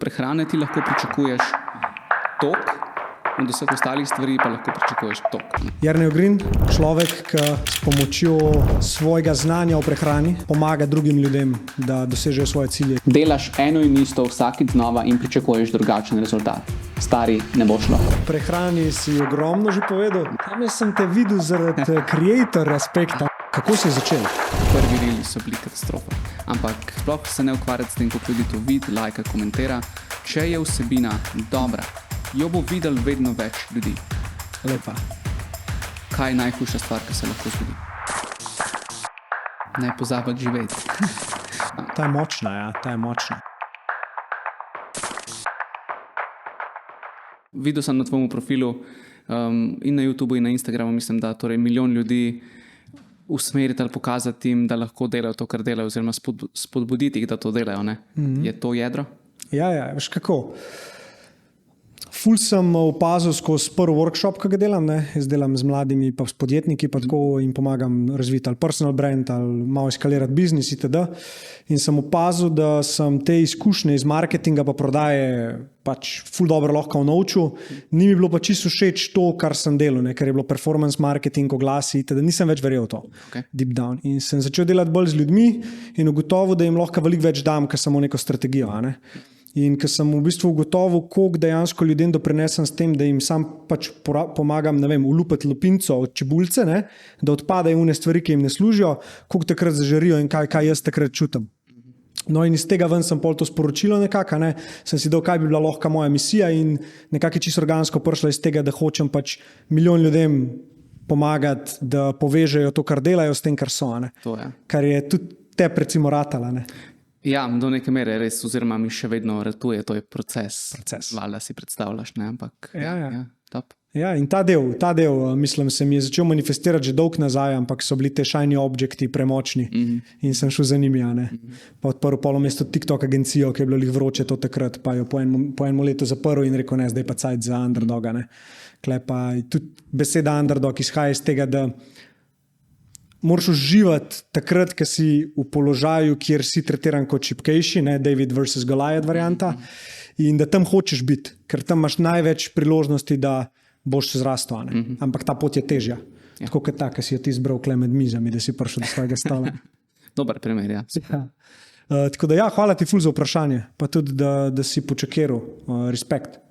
prehrane ti lahko pričakuješ tok, od vseh ostalih stvari pa lahko pričakuješ tok. Jernej Ogrin, človek, ki s pomočjo svojega znanja o prehrani pomaga drugim ljudem, da dosežejo svoje cilje. Delaš eno in isto vsakič znova in pričakuješ drugačen rezultat. Stari, ne bo šlo. O prehrani si ogromno že povedal. Tam sem te videl zaradi creator aspekta. Kako si začel? Prvi rili so bili katastrofa. Ampak sploh se ne ukvarjati s tem, kako ljudi to vidi, lajka, komentira. Če je vsebina dobra, jo bo videl vedno več ljudi. Lepa. Kaj je najhujša stvar, ki se lahko zgodi? Ne pozabiti živeti. Ta je močna, ja, ta je močna. Videl sem na tvojem profilu in na YouTubeu in na Instagramu, mislim, da torej milijon ljudi usmeriti ali pokazati jim, da lahko delajo to, kar delajo, oziroma spodbuditi jih, da to delajo. Ne? Je to jedro? Ja, veš kako. Ful sem opazil skozi prvi workshop, ki ga delam. Ne? Jaz delam z mladimi pa s podjetniki pa tako in pomagam razviti ali personal brand ali malo eskalirati biznis itd. In sem opazil, da sem te izkušnje iz marketinga pa prodaje pač ful dobro lahko naučil. Ni mi bilo pa čisto všeč to, kar sem delal, ne? Ker je bilo performance marketing, oglasi itd. Nisem več verjel to. Okay. Deep down. In sem začel delati bolj z ljudmi in ugotovil, da jim lahko veliko več dam, ker samo neko strategijo. Ne? In ker sem v bistvu ugotovil, koliko dejansko ljudem doprinesem s tem, da jim sam pač pomagam, ne vem, ulupati lupinco od čebulce, ne? Da odpadajo une stvari, ki jim ne služijo, koliko takrat zažarijo in kaj jaz takrat čutim. No in iz tega ven sem pol to sporočilo nekako, ne? Sem si dal, kaj bi bila lahko moja misija in nekako je čisto organsko prišlo iz tega, da hočem pač milijon ljudem pomagati, da povežejo to, kar delajo s tem, kar so. Ne? To je. Kar je tudi te recimo ratala. Ne? Ja, do neke mere res, oziroma mi še vedno ratuje, to je proces. Valjda si predstavljaš, ne, ampak ja, top. Ja, in ta del, mislim, se mi je začel manifestirati že dolg nazaj, ampak so bili te shiny objekti premočni in sem šel za njimi, ne. Pa odprl polomesto TikTok agencijo, ki je bilo jih vroče to takrat, pa jo po enem letu zaprl in rekel, ne, zdaj pa cajt za underdoga, ne. Klepa, tudi beseda underdog izhaja iz tega, da moraš uživati takrat, ko si v položaju, kjer si tretiran kot šibkejši, ne, David versus Goliath varianta, in da tam hočeš biti, ker tam imaš največ priložnosti, da boš zrastel. Ampak ta pot je težja. Ja. Tako kot ta, ki si jo ti izbral kle med mizami, da si prišel do svojega stola. Dober primer, ja. Tako da ja, hvala ti ful za vprašanje, pa tudi, da si počakiral. Respekt.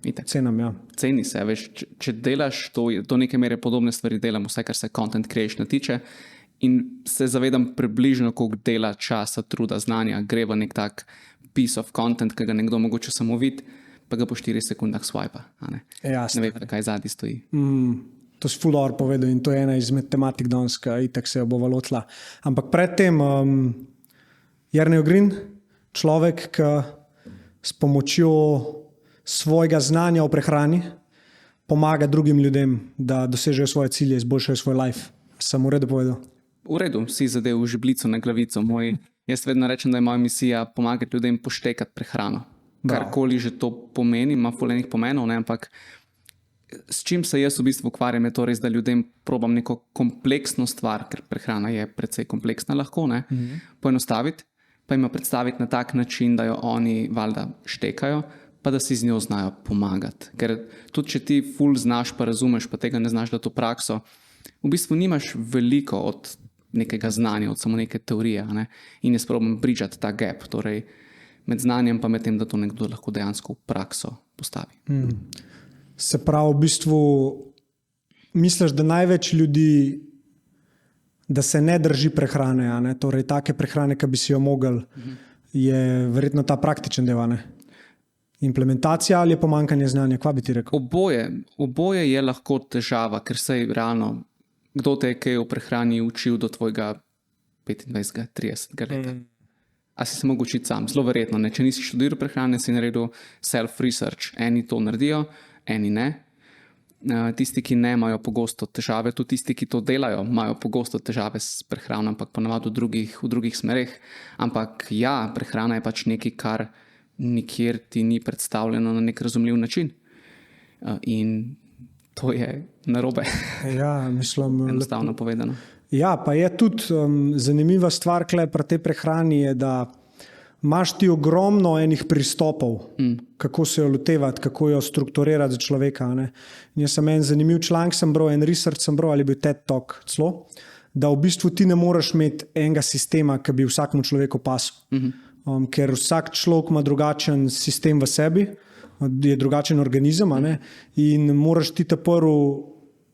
Cenam, ja. Ceni se, veš, če delaš to, do neke mere podobne stvari delam, vse, kar se content creation tiče, in se zavedam približno, koliko dela, časa, truda, znanja gre v nek tak piece of content, ki ga nekdo mogoče samo vidi, pa ga po 4 sekundah swipa. Ne ve, kaj zadnji stoji. To si ful dobro povedal in to je ena izmed tematik danes, ki itak se jo bo lotila. Ampak predtem Jernej Ogrin, človek, ki s pomočjo svojega znanja o prehrani pomaga drugim ljudem, da dosežejo svoje cilje, izboljšajo svoj life. Sem v redu povedal? V redu, si zadev v žeblico na glavico. Jaz vedno rečem, da je moja misija pomagati ljudem poštekati prehrano. Karkoli že to pomeni, ima fulejnih pomenov, ne? Ampak s čim se jaz v bistvu ukvarjam, je to res, da ljudem probam neko kompleksno stvar, ker prehrana je precej kompleksna lahko, ne? Poenostaviti, pa jim predstaviti na tak način, da jo oni valjda štekajo, pa da si z njo znajo pomagati. Ker tudi, če ti ful znaš, pa razumeš, pa tega ne znaš dati v prakso, v bistvu nimaš veliko od nekega znanja, od samo neke teorije, ne? In jaz probam bridžati ta gap, torej med znanjem pa med tem, da to nekdo lahko dejansko v prakso postavi. Se pravi, v bistvu misliš, da največ ljudi, da se ne drži prehrane, ne? Torej take prehrane, ki bi si jo mogli, je verjetno ta praktičen del, ne? Implementacija ali je pomanjkanje znanja? Kva bi ti rekel? Oboje je lahko težava, ker sej realno, kdo te je kaj o prehrani učil do tvojega 25, 30 leta? A si se mogel učiti sam? Zelo verjetno ne. Če nisi študiral prehrane, si naredil self-research. Eni to naredijo, eni ne. Tisti, ki ne, imajo pogosto težave, tudi tisti, ki to delajo, imajo pogosto težave s prehrano, ampak ponavadi v drugih smereh. Ampak ja, prehrana je pač nekaj, kar nikjer ti ni predstavljeno na nek razumljiv način. In to je narobe. Ja, mislim, enostavno povedano. Ja, pa je tudi zanimiva stvar pri tej prehrani, je, da imaš ti ogromno enih pristopov, kako se jo lotevati, kako jo strukturirati za človeka. Ne? Jaz sem en zanimiv članek, en research sem bral, ali bil TED Talk celo, da v bistvu ti ne moreš imeti enega sistema, ki bi vsakemu človeku pasel. Ker vsak človek ima drugačen sistem v sebi, je drugačen organizem, a ne? In moraš ti prvo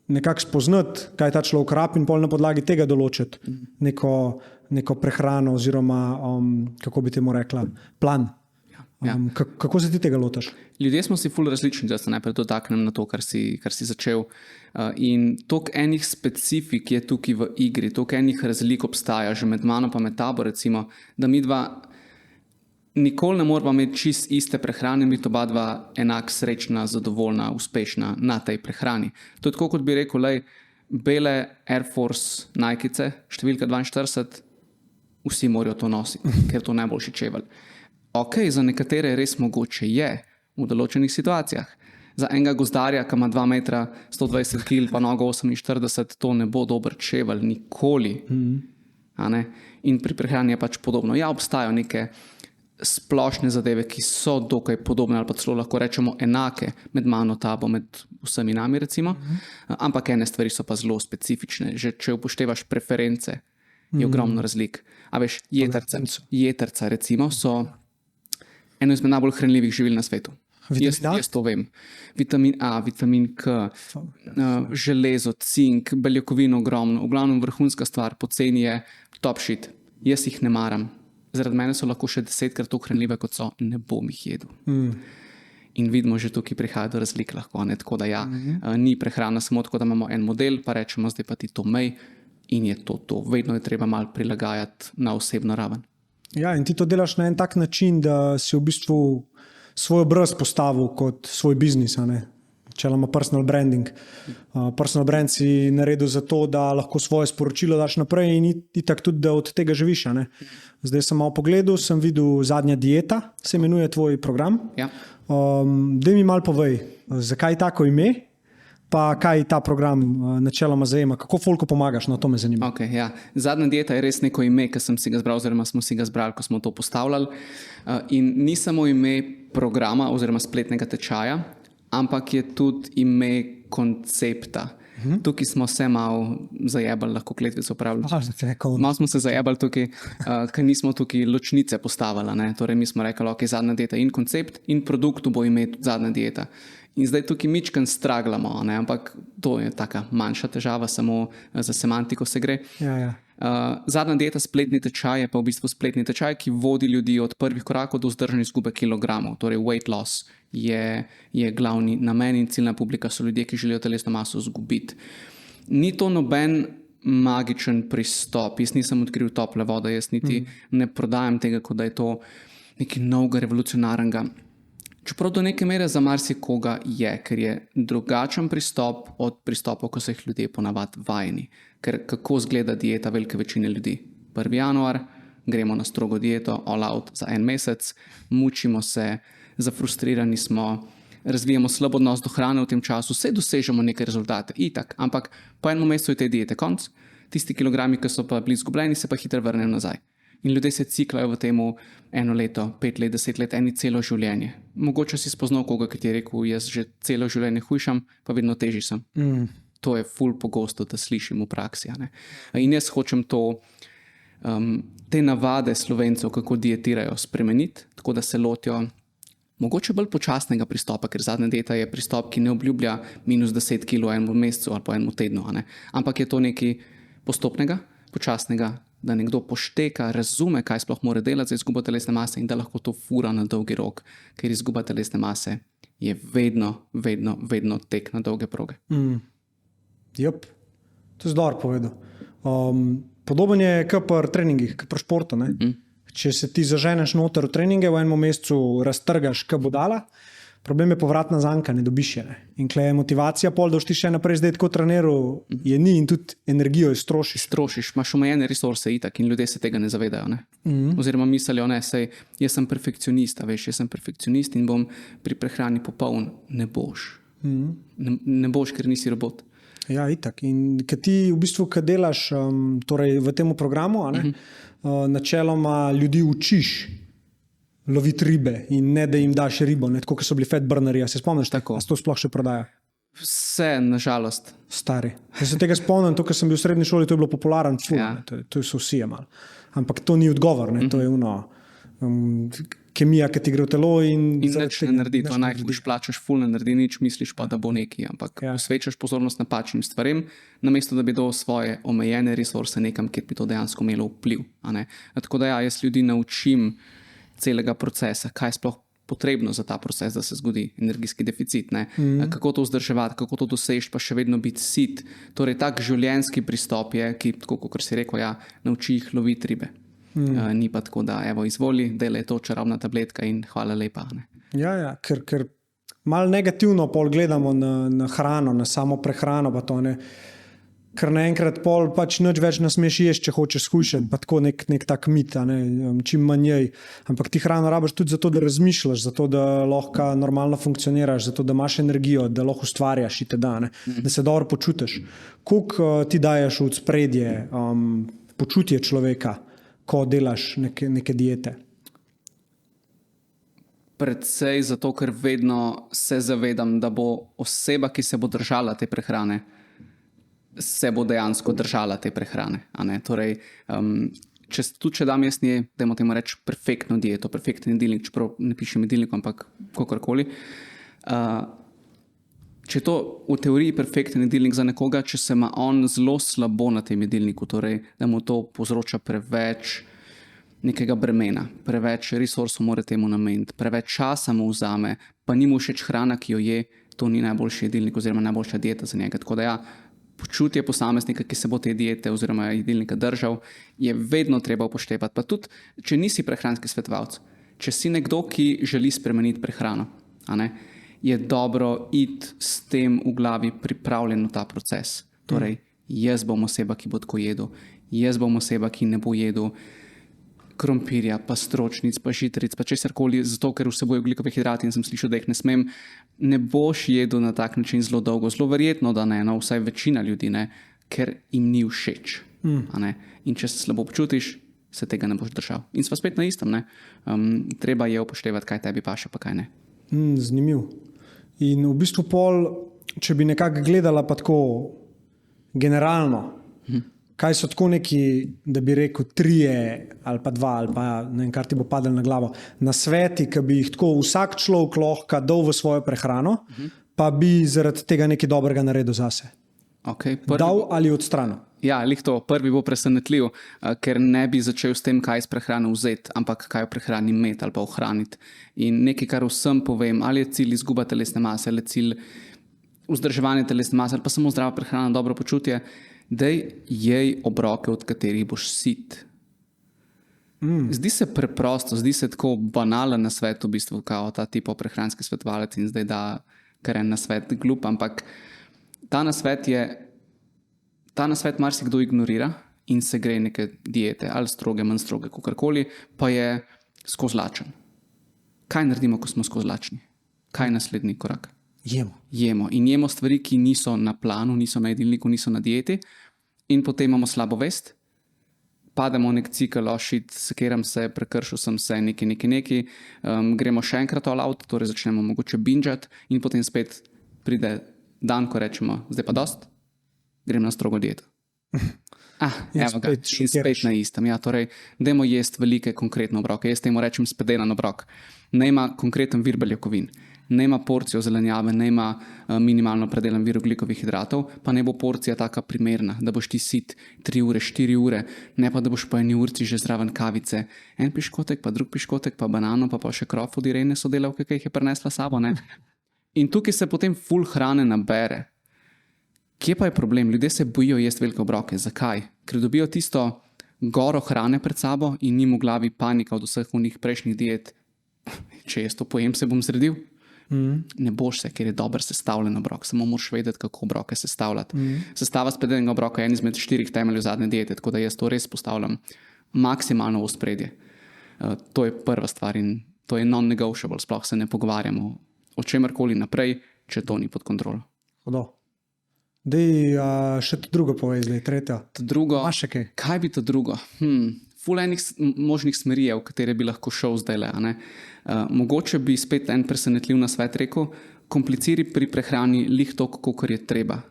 nekako spoznati, kaj ta človek rabi in pol na podlagi tega določiti neko prehrano oziroma, kako bi temu rekla, plan. Kako se ti tega lotaš? Ljudje smo si ful različni, da se najprej dotaknem na to, kar si začel. In toliko enih specifik je tukaj v igri, toliko enih razlik obstaja, že med mano pa med tabo, recimo, da mi dva nikoli ne moramo imeti čist iste prehrane, biti oba dva enak srečna, zadovoljna, uspešna na tej prehrani. To je tako, kot bi rekel, lej, bele Air Force Nike-ce, številka 42, vsi morajo to nositi, ker to najboljši čevelj. Ok, za nekatere res mogoče je v določenih situacijah. Za enega gozdarja, ki ima 2 metra, 120 kg, pa nogo 48, to ne bo dober čevelj, nikoli. In pri prehrani je pač podobno. Ja, obstajajo neke splošne zadeve, ki so dokaj podobne ali pa celo lahko rečemo enake med mano, tabo, med vsemi nami, recimo. Ampak ene stvari so pa zelo specifične. Že če upoštevaš preference, je ogromno razlik. A veš, jetrca recimo so eno izmed najbolj hranljivih živil na svetu. Jaz to vem. Vitamin A, vitamin K, železo, cink, beljakovino ogromno. V glavnem vrhunska stvar, poceni je top shit. Jaz jih ne maram. Zaradi mene so lahko še 10-krat toliko hranljive, kot so, ne bom jih jedel. In vidimo, že tukaj prihaja do razlik lahko. Ne? Tako da ja, ni prehrana samo tako, da imamo en model, pa rečemo, zdaj pa ti to mej in je to. Vedno je treba malo prilagajati na osebno raven. Ja, in ti to delaš na en tak način, da si v bistvu svoj obraz postavil kot svoj biznis, a ne? Čeloma personal branding. Personal brand si naredil zato, da lahko svoje sporočilo daš naprej in itak tudi, da od tega živiš. A ne? Zdaj sem malo pogledal, sem videl Zadnja dieta, se imenuje tvoj program. Ja. Daj mi malo povej, zakaj tako ime, pa kaj ta program načeloma zajema, kako folku pomagaš, no to me zanima. Okay, ja. Zadnja dieta je res neko ime, ki sem si ga zbral, oziroma smo si ga zbrali, ko smo to postavljali. In ni samo ime programa oziroma spletnega tečaja, ampak je tudi ime koncepta. Tukaj smo se malo zajebali, lahko kletvico upravljali. Malo smo se zajebali tukaj, ker nismo tukaj ločnice postavili. Ne? Torej mi smo rekli, ok, Zadnja dieta in koncept in produktu bo ime tudi Zadnja dieta. In zdaj tukaj mičken straglamo, ne? Ampak to je taka manjša težava, samo za semantiko se gre. Ja. Zadnja dieta, spletni tečaj je pa v bistvu spletni tečaj, ki vodi ljudi od prvih korakov do vzdržne izgube kilogramov. Torej weight loss je glavni namen in ciljna publika so ljudje, ki želijo telesno maso izgubiti. Ni to noben magičen pristop, jaz nisem odkril tople vode, jaz niti ne prodajam tega, kot da je to nekaj novega, revolucionarnega. Čeprav do neke mere za marsikoga je, ker je drugačen pristop od pristopov, ko so jih ljudje ponavadi vajeni. Ker kako izgleda dieta velike večine ljudi? 1. januar, gremo na strogo dieto, all out za 1 mesec, mučimo se, zafrustrirani smo, razvijamo slab odnos do hrane v tem času, vse dosežemo neke rezultate, itak, ampak po enem mesecu je te diete konc, tisti kilogrami, ki so pa bili izgubljeni, se pa hitro vrnejo nazaj. In ljudje se ciklajo v temu 1 leto, 5 let, 10 let, eni celo življenje. Mogoče si spoznal koga, ki ti je rekel, jaz že celo življenje hujšam, pa vedno težji sem. To je ful pogosto, da slišim v praksi. Ne? In jaz hočem te navade Slovencev, kako dietirajo, spremeniti, tako da se lotijo mogoče bolj počasnega pristopa, ker Zadnja dieta je pristop, ki ne obljublja -10 kg v enem mesecu ali po enem tednu. Ne? Ampak je to nekaj postopnega, počasnega, da nekdo pošteka, razume, kaj sploh mora delati za izgubo telesne mase in da lahko to fura na dolgi rok, ker izguba telesne mase je vedno tek na dolge proge. Jep, to je dobro povedal. Podoben je kot pri treningih, kot pri športu. Če se ti zaženeš noter v treninge, v enem mesecu raztrgaš, kaj bo dala, problem je povratna zanka, ne dobiš je. In kle je motivacija pol, da boš ti še naprej zdaj tako treniral, je ni in tudi energijo iztrošiš. Strošiš, imaš omejene resurse itak in ljudje se tega ne zavedajo. Ne? Oziroma mislijo, sej jaz sem perfekcionist, jaz sem perfekcionist in bom pri prehrani popoln. Ne boš. Ne boš, ker nisi robot. Ja, itak. In kad ti v bistvu, kad delaš torej v tem programu, načeloma ljudi učiš, loviti ribe in ne da jim daš ribo, ne tako, kot so bili fat burnerji. Se spomniš, Tako. a se to sploh še prodaja? Vse, nažalost. Stari. Jaz se tega spomnim, to, ko sem bil v srednji šoli, to je bilo popularen ful, Ja. to so vsi jemali. Ampak to ni odgovor, ne? To je kemija, ki ti gre v telo in nič ne naredi, to najhujš plačaš, ful ne naredi nič, misliš pa, da bo neki, ampak posvečaš pozornost napačnim stvarem, namesto da bi dal svoje omejene resurse nekam, kjer bi to dejansko imelo vpliv. Tako da jaz ljudi naučim celega procesa, kaj je sploh potrebno za ta proces, da se zgodi energijski deficit, kako to vzdrževati, kako to dosežeš, pa še vedno biti sit. Torej, tak življenjski pristop je, ki, tako kot si rekel, nauči jih loviti ribe. Ni pa tako, da evo, izvoli, delaj to čarobna tabletka in hvala lepa. Ja, ker malo negativno pol gledamo na hrano, na samo prehrano, pa to ne. Ker naenkrat pol pač nič več ne smeš jesti, če hočeš skušati, pa tako nek tak mit, čim manj jej. Ampak ti hrano rabiš tudi zato, da razmišljaš, zato, da lahko normalno funkcioniraš, zato, da imaš energijo, da lahko ustvarjaš itd., da se dobro počutiš. Koliko ti daješ v spredje počutje človeka, ko delaš neke diete? Predvsej zato, ker vedno se zavedam, da bo oseba, ki se bo držala te prehrane, se bo dejansko držala te prehrane. Torej, če dam jaz dajmo temu reči perfektno dieto, perfekten jedilnik, čeprav ne pišem jedilnik, ampak kakorkoli. Če je to v teoriji perfekten jedilnik za nekoga, če se ima on zelo slabo na tem jedilniku, torej, da mu to povzroča preveč nekega bremena, preveč resursov mora temu nameniti, preveč časa mu vzame, pa ni mu všeč hrana, ki jo je, to ni najboljši jedilnik oziroma najboljša dieta za njega. Tako da počutje posameznika, ki se bo te diete oziroma jedilnika držal, je vedno treba upoštevati. Pa tudi, če nisi prehranski svetovalec, če si nekdo, ki želi spremeniti prehrano, je dobro iti s tem v glavi pripravljen na ta proces. Torej, jaz bom oseba, ki bo tako jedel, jaz bom oseba, ki ne bo jedel krompirja, pa stročnic, pa žiteric, pa česarkoli, zato ker vsebuje ogljikove hidrate in sem slišal, da jih ne smem, ne boš jedel na tak način zelo dolgo. Zelo verjetno, da ne, vsaj večina ljudi ne, ker jim ni všeč. In če se slabo počutiš, se tega ne boš držal. In sva spet na istem. Treba je upoštevati, kaj tebi paše, pa kaj ne. Zanimiv. In v bistvu če bi nekako gledala pa tako generalno, kaj so tako neki, da bi rekel 3 ali pa 2 ali pa ne vem, kar ti bo padlo na glavo, nasveti, ki bi jih tako vsak človek lahko dal v svojo prehrano, pa bi zaradi tega nekaj dobrega naredil zase. Dal ali odstranil? Ja, to. Prvi bo presenetljiv, ker ne bi začel s tem, kaj iz prehrane vzeti, ampak kaj v prehrani imeti ali pa ohraniti. In nekaj, kar vsem povem, ali je cilj izguba telesne mase, ali je cilj vzdrževanje telesne mase, ali pa samo zdrava prehrana, dobro počutje, daj jej obroke, od katerih boš sit. Zdi se preprosto, zdi se tako banalen nasvet, v bistvu, kao ta tipo prehranski svetovalec in zdaj da kar en nasvet glup, ampak ta nasvet marsikdo ignorira in se gre neke diete, ali stroge, manj stroge, kakorkoli, pa je skozi lačen. Kaj naredimo, ko smo skozi lačni? Kaj je naslednji korak? Jemo. In jemo stvari, ki niso na planu, niso na jedilniku, niso na dieti, in potem imamo slabo vest, pademo v nek cikel, sekiram se, prekršil sem se, neki, gremo še enkrat all out, torej začnemo mogoče bingeati in potem spet pride dan, ko rečemo, zdaj pa dost, grem na strogo dieto. Evo ga, in spet na istem. Torej, dajmo jesti velike konkretne obroke. Jaz temu rečem spedelan obrok. Ne ima konkreten vir beljakovin, ne ima porcijo zelenjave, ne ima minimalno predelan vir ogljikovih hidratov, pa ne bo porcija taka primerna, da boš ti sit 3 ure, 4 ure, ne pa da boš po 1 urci že zraven kavice, en piškotek, pa drug piškotek, pa banano, pa še krop od Irene sodelavke, ki jih je prinesla sabo. In tukaj se potem ful hrane nabere. Kje pa je problem? Ljudje se bojijo jesti velike obroke. Zakaj? Ker dobijo tisto goro hrane pred sabo in njim v glavi panika od vseh unih prejšnjih diet. Če jaz to pojem, se bom zredil. Ne boš se, ker je dober sestavljen obrok. Samo moraš vedeti, kako obroke sestavljati. Sestava spedenega obroka je en izmed 4 temeljev zadnje diete, tako da jaz to res postavljam maksimalno v ospredje. To je prva stvar in to je non-negotiable. Sploh se ne pogovarjamo o čemerkoli naprej, če to ni pod kontrolo. Dej, še to drugo povej, zdaj tretjo. To drugo, Maš še kaj? Kaj bi to drugo? ful enih možnih smeri, v katere bi lahko šel zdaj. Mogoče bi spet en presenetljiv nasvet rekel, kompliciri pri prehrani lih toliko, kolikor je treba.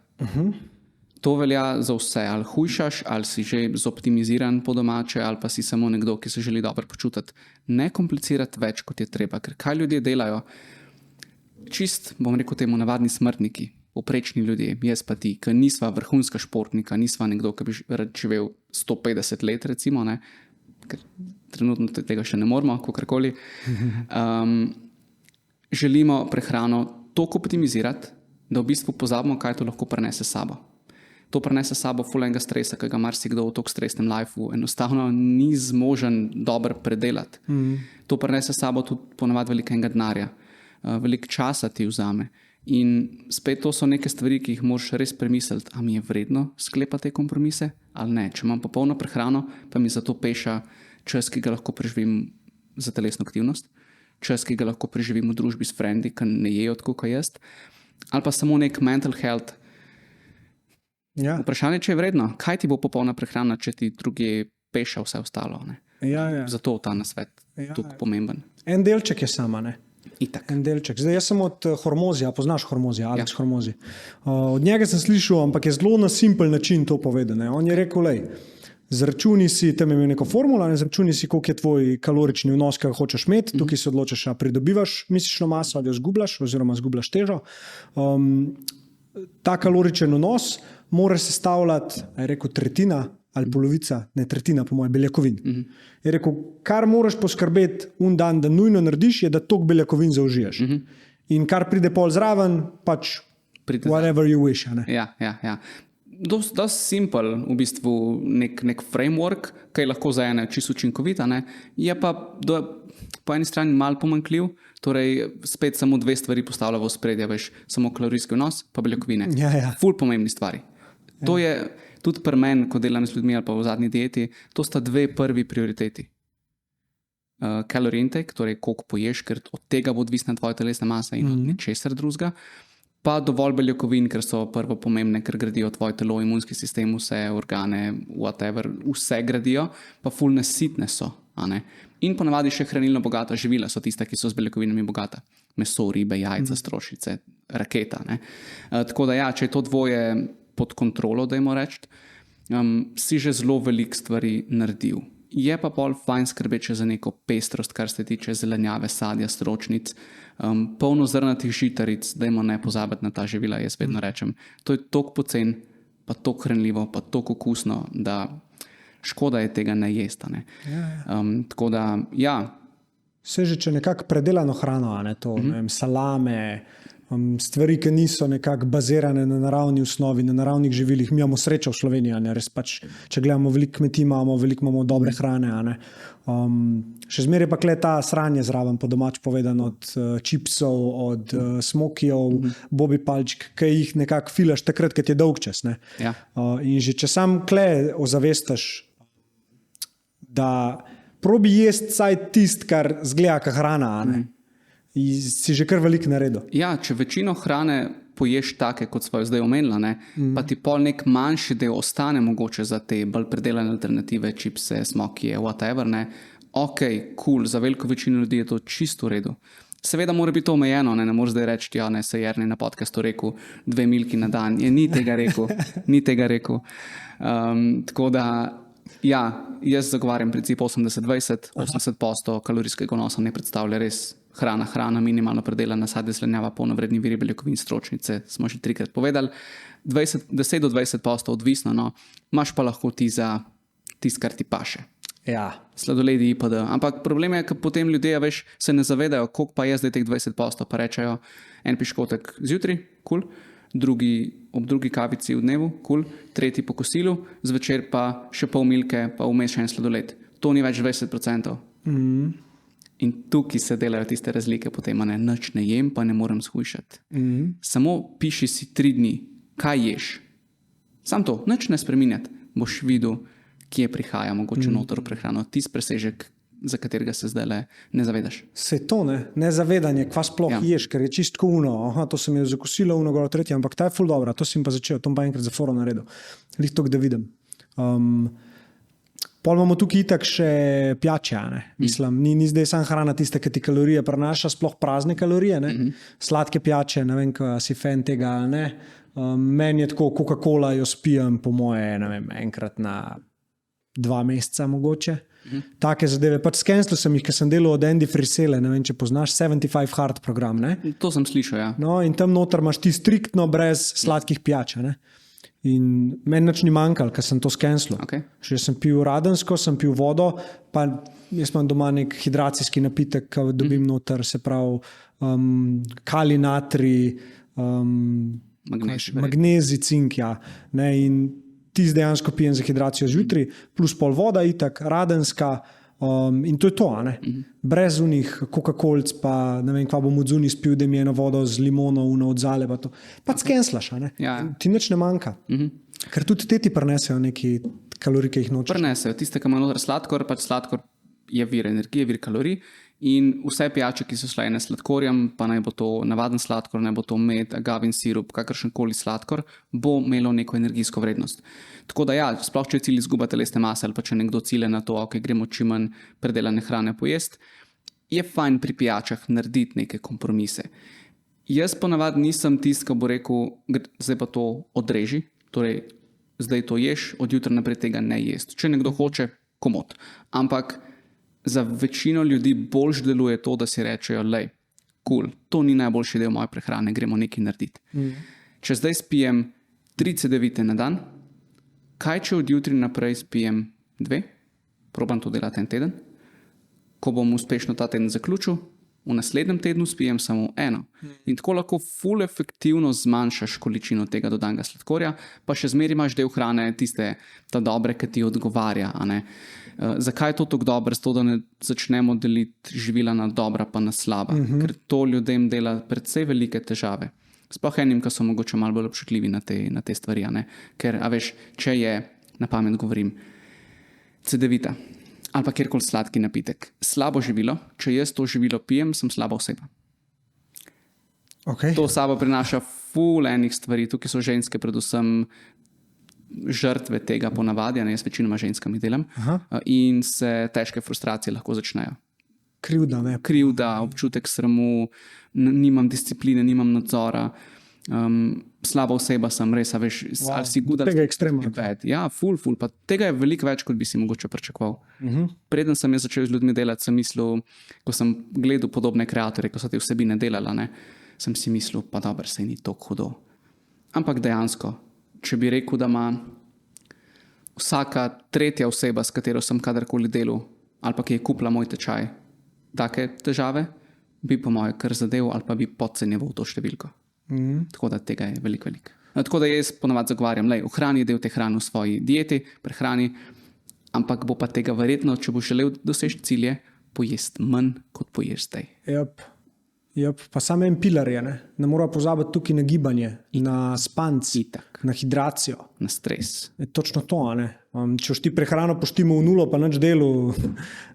To velja za vse, ali hujšaš, ali si že zoptimiziran po domače, ali pa si samo nekdo, ki se želi dobro počutiti. Ne komplicirati več, kot je treba, ker kaj ljudje delajo? Čist, bom rekel temu, navadni smrtniki, povprečni ljudje, jaz pa ti, ki nisva vrhunska športnika, nisva nekdo, ki bi rad živel 150 let, recimo, ne? Ker trenutno tega še ne moramo, kakorkoli. Želimo prehrano toliko optimizirati, da v bistvu pozabimo, kaj to lahko prenese s sabo. To prenese s sabo ful enega stresa, ki ga marsikdo v tako stresnem lifeu enostavno ni zmožen dobro predelati. To prenese s sabo tudi ponavadi velikega denarja, veliko časa ti vzame. In spet to so neke stvari, ki jih moraš res premisliti, a mi je vredno sklepati te kompromise ali ne. Če imam popolno prehrano, pa mi za to peša čas, ki ga lahko preživim za telesno aktivnost, čas, ki ga lahko preživim v družbi s frendi, ki ne jejo tako kot jaz, ali pa samo nek mental health. Ja. Vprašanje, če je vredno, kaj ti bo popolna prehrana, če ti drugi peša vse ostalo. Ne? Ja. Zato ta nasvet je tako pomemben. En delček je sama, ne? Itak. En delček. Zdaj, jaz sem od Hormozija, poznaš Hormozija, Alex Hormozi. Od njega sem slišal, ampak je zelo na simpel način to povedal. On je rekel, lej, zračuni si, tam je imel neko formulo, zračuni si, koliko je tvoj kalorični vnos, ki ga hočeš imeti, tukaj se odločiš, a pridobivaš mišično maso ali jo zgubljaš, oziroma zgubljaš težo. Ta kaloričen vnos mora sestavljati, je rekel, tretjina ali polovica, ne tretjina, po mojem, beljakovin. Je rekel, kar moraš poskrbeti un dan, da nujno narediš, je, da toliko beljakovin zaužiješ. In kar pride pol zraven, pač whatever you wish. Ne? Ja. Dosti simpel, v bistvu nek framework, ki je lahko za ene čisto učinkovit, je pa po eni strani malo pomanjkljiv, torej spet samo dve stvari postavlja v ospredje, veš, samo kalorijski vnos pa beljakovine. Ja. Ful pomembni stvari. To je tudi pri meni, ko delam s ljudmi ali pa v zadnji dieti, to sta dve prvi prioriteti. Calorie intake, torej koliko poješ, ker od tega bo odvisna tvoja telesna masa in od ničesar drugega, pa dovolj beljakovin, ker so prvo pomembne, ker gradijo tvoje telo, imunski sistem, vse organe, whatever, vse gradijo, pa ful nesitne so. In ponavadi še hranilno bogata živila so tiste, ki so z beljakovinami bogata. Meso, ribe, jajca, stroščice, raketa. Tako da ja, če je to dvoje pod kontrolo, dajmo reči, si že zelo veliko stvari naredil. Je pa pol fajn skrbeče za neko pestrost, kar se tiče zelenjave, sadja, stročnic, polnozrnatih žitaric, dajmo ne pozabiti na ta živila, jaz vedno rečem. To je toliko pocen, pa toliko hranljivo, pa toliko okusno, da škoda je tega ne jesti. Tako da, ja. Vse že, če nekako predelano hrano, ne vem, salame, stvari, ki niso nekako bazirane na naravni osnovi, na naravnih živilih. Mi imamo srečo v Sloveniji, res pač, če gledamo, veliko kmetij imamo, veliko imamo dobre hrane. Še zmeraj pa kle ta sranje zraven, po domač povedano, od čipsov, od smokijev, bobi palčk, ki jih nekako filaš takrat, kad je dolg čas. Ja. In že če sam kle ozavestaš, da probi jesti saj tist, kar zgleda ka hrana, si že kar veliko naredil. Ja, če večino hrane poješ take, kot smo jo zdaj omenili, pa ti pol nek manjši del ostane mogoče za te bolj predelane alternative, čipse, smokije, whatever, ok, cool, za veliko večino ljudi je to čisto v redu. Seveda mora biti to omejeno, ne moreš zdaj reči, ja, ne, se Jernej na podcastu rekel 2 milki na dan, ni tega rekel. Tako da, ja, jaz zagovarjam princip 80-20, 80% kalorijskega vnosa ne predstavlja res hrana, minimalno predelana, sadje, zelenjava, polnovredni viri beljakovin, stročnice, smo že 3-krat povedali, 10-20% odvisno, imaš pa lahko ti za tisto, kar ti paše. Ja. Sladoledi, IPD. Ampak problem je, ker potem ljudje, veš, se ne zavedajo, koliko pa je zdaj teh 20%, pa rečejo, en piškotek zjutraj, cool, drugi ob drugi kavici v dnevu, cool, tretji po kosilu, zvečer pa še pol milke, pa vmes še en sladoled. To ni več 20%. In tukaj se delajo tiste razlike, potem nič ne jem, pa ne morem shujšati. Samo piši si 3 dni, kaj ješ. Sam to, nič ne spreminjati, boš videl, kje prihaja mogoče noter v prehrano. Tisti presežek, za katerega se zdaj ne zavedaš. Se to, nezavedanje, kva sploh ješ, ker je čisto uno. To sem je zakosilo, uno golo tretje, ampak ta je ful dobra, to sem pa začel, to pa enkrat za foro naredil. Lih to, da vidim. Pol imamo tukaj itak še pijače, ne? Mislim, ni zdaj samo hrana tista, ki ti kalorije prenaša, sploh prazne kalorije, ne? Sladke pijače, ne vem, ko si fan tega ali ne. Meni je tako, Coca-Cola jo spijem po moje, ne vem, enkrat na 2 meseca mogoče. Take zadeve. Pač skenslil sem jih, ker sem delal od Andy Friselle, ne vem, če poznaš 75 Hard program, ne? To sem slišal, ja. No, in tam noter imaš ti striktno brez sladkih pijač, ne? In meni nič ni manjkalo, ker sem to skenslil. Okay. Še sem pil radensko, sem pil vodo, pa jaz imam doma nek hidracijski napitek, ki dobim noter, se pravi kalij, natrij, magnezij, cink, ja. Ne? In ti dejansko pijem za hidracijo zjutraj, plus pol voda, itak, radenska, in to je to, ne? Brez unih Coca-Colc, pa ne vem, kva bom od zunaj spil, da mi je eno vodo z limono, od zale, pa to. Pa skenslaš, ne? Ja. Ti nič ne manjka. Ker tudi te ti prenesejo neki kalorije, ki jih nočeš. Prenesejo, tiste, ki ima noter sladkor, pač sladkor je vir energije, vir kalorij. In vse pijače, ki so slajene s sladkorjem, pa naj bo to navaden sladkor, naj bo to med, agavin sirup, kakršen koli sladkor, bo imelo neko energijsko vrednost. Tako da ja, sploh če je cilj izguba telesne mase ali pa če nekdo cilja na to, ok, gremo čim manj predelane hrane pojesti, je fajn pri pijačah narediti neke kompromise. Jaz ponavadi nisem tist, ki bo rekel, zdaj pa to odreži, torej zdaj to ješ, od jutra naprej tega ne jesti. Če nekdo hoče, komot. Ampak za večino ljudi bolj deluje to, da si rečejo, lej, cool, to ni najboljši del moje prehrane, gremo nekaj narediti. Če zdaj spijem 3 cedevite na dan, kaj če od jutri naprej spijem 2? Probam to delati en teden. Ko bom uspešno ta teden zaključil, v naslednjem tednu spijem samo 1. In tako lahko ful efektivno zmanjšaš količino tega dodanega sladkorja, pa še zmeraj imaš del hrane, tiste ta dobre, ki ti odgovarja. A ne? Zakaj je to tako dobro? Zato, da ne začnemo deliti živila na dobra pa na slaba. Ker to ljudem dela predvsej velike težave. Sploh enim, ki so mogoče malo bolj občutljivi na te stvari. A ne? Ker, a veš, če je, na pamet govorim, cedevita ali pa kjerkoli sladki napitek, slabo živilo, če jaz to živilo pijem, sem slaba oseba. Okay. To sabo prinaša ful enih stvari, tukaj so ženske predvsem žrtve tega ponavadi, ne, jaz večinoma ženskami delam. In se težke frustracije lahko začnejo. Krivda, ne? Krivda, občutek sramu, nimam discipline, nimam nadzora, slaba oseba sem, res, a veš, ali si good ali tega ekstremno. Ja, ful, pa tega je veliko več, kot bi si mogoče pričakoval. Preden sem jaz začel z ljudmi delati, sem mislil, ko sem gledal podobne kreatorje, ko so te vsebine delala, ne, sem si mislil, pa dobro, saj ni tako hudo. Ampak dejansko, če bi rekel, da ima vsaka tretja oseba, s katero sem kadarkoli delal, ali pa ki je kupila moj tečaj, take težave, bi po moje kar zadev ali pa bi podcenjeval to številko. Tako da tega je veliko. Tako da jaz ponavadi zagovarjam, lej, ohrani del te hrane v svoji dieti, prehrani, ampak bo pa tega verjetno, če bo želel doseči cilje, pojesti manj, kot pojesti zdaj. Yep. Pa samo en pilar je, ne mora pozabiti tukaj na gibanje, na spanc, na hidracijo. Na stres. Je točno to, ne? Če ti prehrano poštimo v nulo, pa nič delu,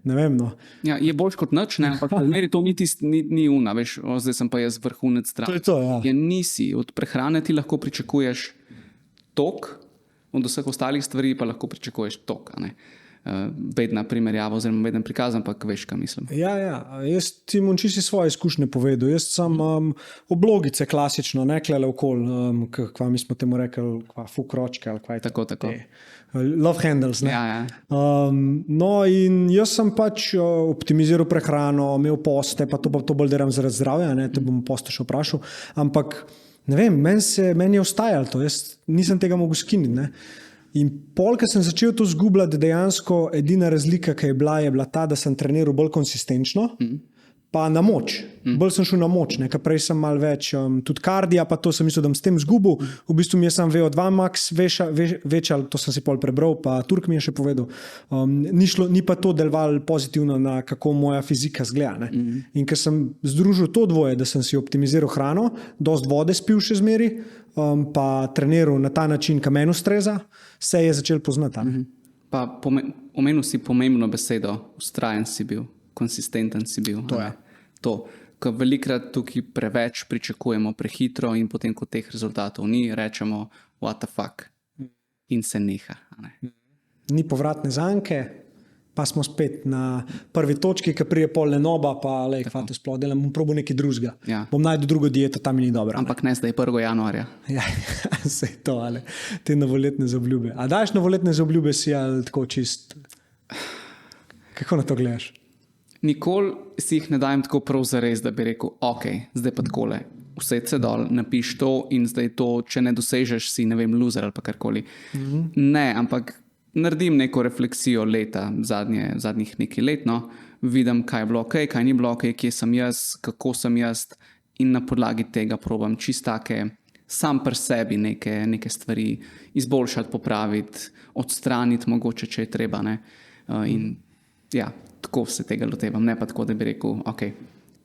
ne vem. No. Ja, je boljš kot nič, ne? Ampak meri to ni una, veš, zdaj sem pa jaz vrhunec zdrav. To je to, ja. Ja, nisi. Od prehrane ti lahko pričakuješ tok, od vseh ostalih stvari pa lahko pričakuješ tok, a ne? Bedna primerjava oziroma beden prikaz, ampak veš, kaj mislim. Ja, jaz ti bom čisto svoje izkušnje povedal. Jaz sem oblogice klasično, ne klele okoli, kva mi smo temu rekli, kva fukročke ali kva je tako. Love handles, ne? Ja. No in jaz sem pač optimiziral prehrano, imel poste, pa to bolj delam zaradi zdravja, ne? To bom poste še vprašal, ampak ne vem, meni je ostajalo to, jaz nisem tega mogel skiniti, ne? In pol, ko sem začel to zgubljati, dejansko edina razlika, ki je bila ta, da sem treniral bolj konsistenčno, pa na moč. Bolj sem šel na moč, ker prej sem malo več, tudi kardija, pa to sem mislil, da sem s tem zgubil. V bistvu mi je sam VO2 max večal, to sem si pol prebral, pa Turk mi je še povedal. Ni pa to delovalo pozitivno na kako moja fizika zgleda. In ker sem združil to dvoje, da sem si optimiziral hrano, dost vode spil še zmeri, pa treniral na ta način, ki meni ustreza, se je začel poznati. Pa omenil si pomembno besedo, vztrajen si bil, konsistenten si bil. To je. To, ko velikrat tukaj preveč pričakujemo prehitro in potem, ko teh rezultatov ni, rečemo what the fuck in se neha. ni povratne zanke, pa smo spet na prvi točki, ki prije pol Lenoba, pa lej, kvate sploh delam, bom probil nekaj drugega. Ja. Bom najdu drugo dieto, tam mi ni dobro. Ampak ne zdaj 1. januarja. Ja, sej to, ali te novoletne zaobljube. A daješ novoletne zaobljube si ali tako čist? Kako na to gledaš? Nikoli si jih ne dajem tako prav zares, da bi rekel, ok, zdaj pa takole. Vsed se dol, napiš to in zdaj to, če ne dosežeš, si ne vem, loser ali pa karkoli. Ne, ampak naredim neko refleksijo leta, zadnjih nekaj let, no, vidim, kaj je bilo ok, kaj ni bilo ok, kje sem jaz, kako sem jaz in na podlagi tega probam čistake, sam pri sebi neke stvari izboljšati, popraviti, odstraniti mogoče, če je treba, ne. In ja, tako se tega lotevam, ne pa tako, da bi rekel, ok,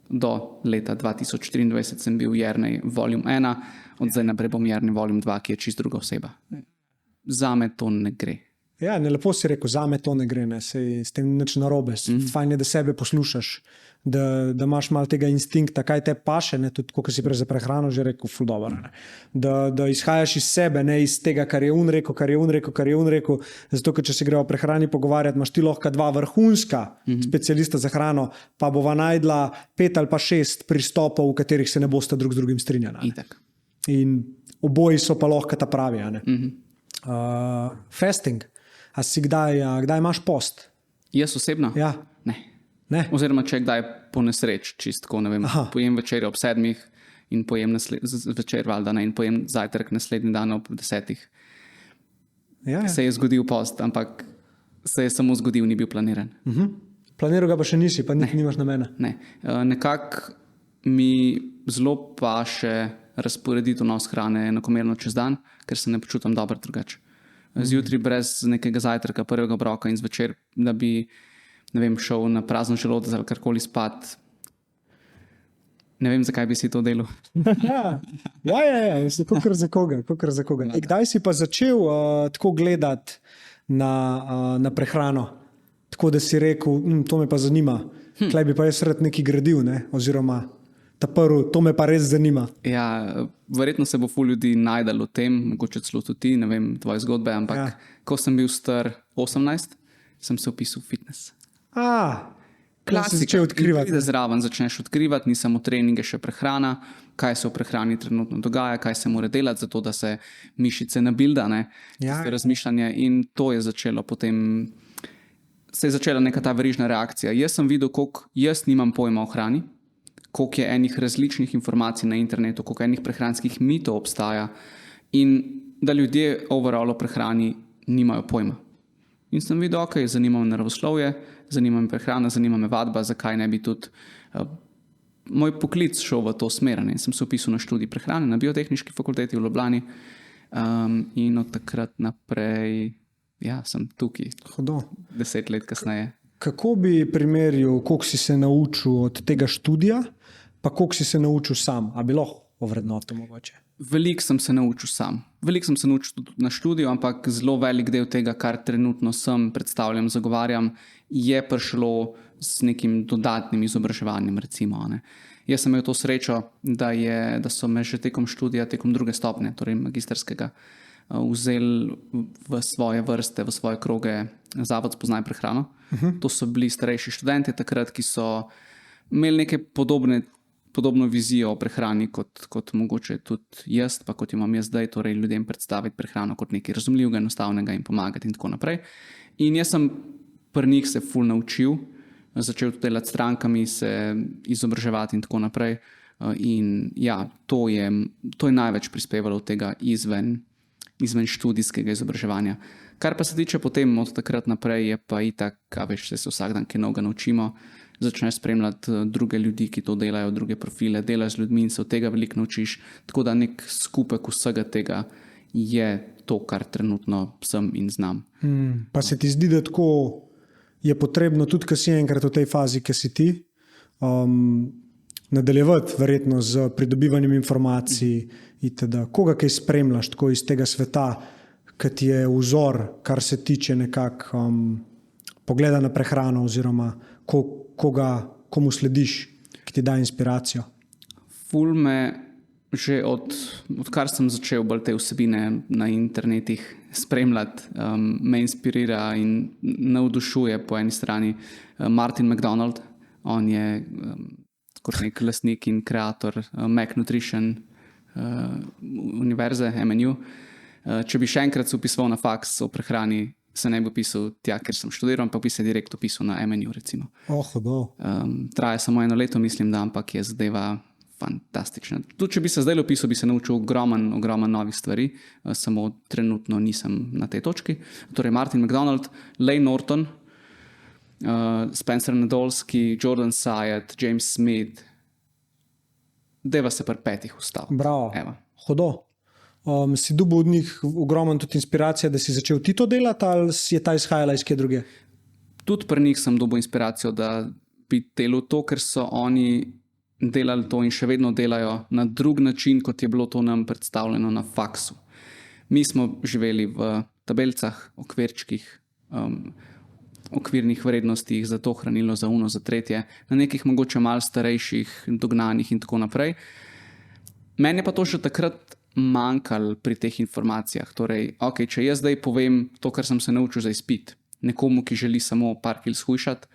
do leta 2024 sem bil Jernej Volume 1, od zdaj naprej bom Jernej Volume 2, ki je čist druga oseba. Zame to ne gre. Ja, ne, lepo si rekel, zame to ne gre, ne, sej s tem nič narobe. Fajn je, da sebe poslušaš, da imaš malo tega instinkta, kaj te paše, ne, tudi kot si prej za prehrano že rekel, ful dobro, ne. Da izhajaš iz sebe, ne iz tega, kar je on rekel, zato, ker če se gremo o prehrani pogovarjati, imaš ti lahko 2 vrhunska specialista za hrano, pa bova najdla 5 ali pa 6 pristopov, v katerih se ne bosta drug z drugim strinjala. In oboji so pa lahko ta pravi, ne. Fasting. A si kdaj imaš post? Jaz osebno? Ja. Ne. Oziroma, če kdaj po nesreč, čistko, ne vem, pojem večer ob 7 in pojem večer valjda, ne, in pojem zajtrk naslednji dan ob 10. Ja. Se je zgodil post, ampak se je samo zgodil, ni bil planiran. Planiral ga pa še nisi, pa nimaš namena. Ne. Nekako mi zelo paše razporediti vnos hrane enakomerno čez dan, ker se ne počutim dobro drugače. Zjutraj brez nekega zajtrka, prvega obroka in zvečer, da bi, ne vem, šel na prazen želodec ali karkoli spat. Ne vem, zakaj bi si to delal. Ja, kakor za koga. Kdaj si pa začel tako gledati na prehrano? Tako da si rekel, to me pa zanima. Klej bi pa jaz rad nekaj gradil, ne? Oziroma ta prvi, to me pa res zanima. Ja, verjetno se bo ful ljudi najdalo v tem, mogoče celo tudi ti, ne vem, tvoje zgodbe, ampak ko sem bil star 18, sem se vpisal v fitness. Klasika, pride zraven, začneš odkrivati, ni samo treninge, še prehrana, kaj se v prehrani trenutno dogaja, kaj se mora delati za to, da se mišice nabilda, ne, razmišljanje in to je začelo potem, se je začela neka ta verižna reakcija. Jaz sem videl, koliko jaz nimam pojma o hrani, koliko je enih različnih informacij na internetu, koliko enih prehranskih mitov obstaja in da ljudje overall o prehrani nimajo pojma. In sem videl, ok, zanima me naravoslovje, zanima me prehrana, zanima me vadba, zakaj ne bi tudi moj poklic šel v to smer. In sem se vpisal na študij prehrane na Biotehniški fakulteti v Ljubljani in od takrat naprej sem tukaj. 10 let kasneje. Kako bi primerjal, koliko si se naučil od tega študija, pa koliko si se naučil sam? A bi lahko ovrednotil mogoče? Veliko sem se naučil sam. Veliko sem se naučil tudi na študiju, ampak zelo velik del tega, kar trenutno sem, predstavljam, zagovarjam, je prišlo s nekim dodatnim izobraževanjem, recimo. Ne. Jaz sem imel to srečo, da so me že tekom študija, tekom 2. stopnje, torej magistrskega, vzeli v svoje vrste, v svoje kroge Zavod Spoznaj prehrano. To so bili starejši študenti takrat, ki so imeli neke podobno vizijo o prehrani kot mogoče tudi jaz, pa kot imam jaz zdaj, torej ljudem predstaviti prehrano kot nekaj razumljivega, enostavnega in pomagati in tako naprej. In jaz sem pri njih se ful naučil, začel tudi delati s strankami, se izobraževati in tako naprej. In ja, to je največ prispevalo od tega izven študijskega izobraževanja. Kar pa se tiče potem od takrat naprej, je pa itak, veš, se vsak dan kaj novega naučimo, začneš spremljati druge ljudi, ki to delajo, druge profile, delaš z ljudmi in se od tega veliko naučiš, tako da nek skupek vsega tega je to, kar trenutno sem in znam. Pa se ti zdi, da tako je potrebno tudi, ko si enkrat v tej fazi, ki si ti, nadaljevati verjetno z pridobivanjem informacij itd. Koga kaj spremljaš tako iz tega sveta, ki ti je vzor, kar se tiče nekako pogleda na prehrano oziroma komu slediš, ki ti da inspiracijo? Ful me že odkar sem začel bolj te vsebine na internetih spremljati, me inspirira in navdušuje po eni strani Martin McDonald. On je kot nek lastnik in kreator Mac Nutrition univerze MNU. Če bi še enkrat se upisoval na faks o prehrani, se ne bi upisal tja, ker sem študiral, ampak bi se direkt upisal na MNU, recimo. Traja samo 1 leto, mislim, da, ampak je zadeva fantastična. Tudi če bi se zdaj upisal, bi se naučil ogroman novih stvari, samo trenutno nisem na tej točki. Torej Martin McDonald, Layne Norton, Spencer Nadolski, Jordan Syatt, James Smith. Deva se pri 5 ustaviti. Bravo, Evo. hudo. Si dobil od njih ogromno tudi inspiracije, da si začel ti to delati, ali je ta izhajala iz kje druge? Tudi pri njih sem dobil inspiracijo, da bi delal to, ker so oni delali to in še vedno delajo na drug način, kot je bilo to nam predstavljeno na faksu. Mi smo živeli v tabelicah, okvirčkih, okvirnih vrednostih za to hranilo, za uno, za tretje, na nekih mogoče malo starejših, dognanih in tako naprej. Meni je pa to že takrat manjkalo pri teh informacijah. Torej, okay, če jaz zdaj povem to, kar sem se naučil za izpit, nekomu, ki želi samo par kil shujšati,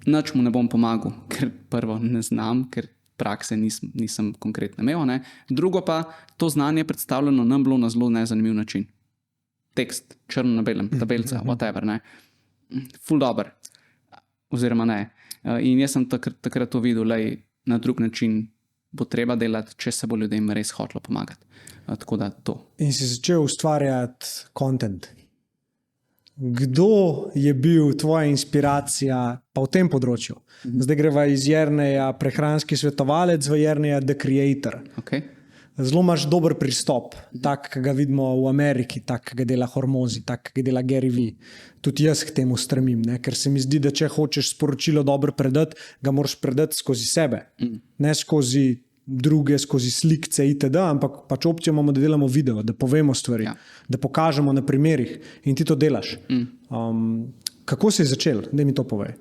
nič mu ne bom pomagal, ker prvo ne znam, ker prakse nisem konkretno imel. Ne? Drugo pa, to znanje predstavljeno nam bilo na zelo nezanimiv način. Tekst, črno na belem, tabelca, whatever. Ne? Ful dober. Oziroma ne. In jaz sem takrat to videl, lej, na drug način bo treba delati, če se bo ljudem res hotelo pomagati. Tako da to. In si začel ustvarjati content. Kdo je bil tvoja inspiracija pa v tem področju? Zdaj greva iz Jerneja prehranski svetovalec v Jerneja The Creator. Okay. Zelo imaš dober pristop, tak, ki ga vidimo v Ameriki, tak, ki ga dela Hormozi, tak, ki ga dela Gary Vee. Tudi jaz k temu stremim, ne? Ker se mi zdi, da če hočeš sporočilo dobro predati, ga moraš predati skozi sebe. Ne skozi druge, skozi slikce itd., ampak pač opcijo imamo, da delamo video, da povemo stvari, da pokažemo na primerih in ti to delaš. Kako si začel? Daj mi to povej.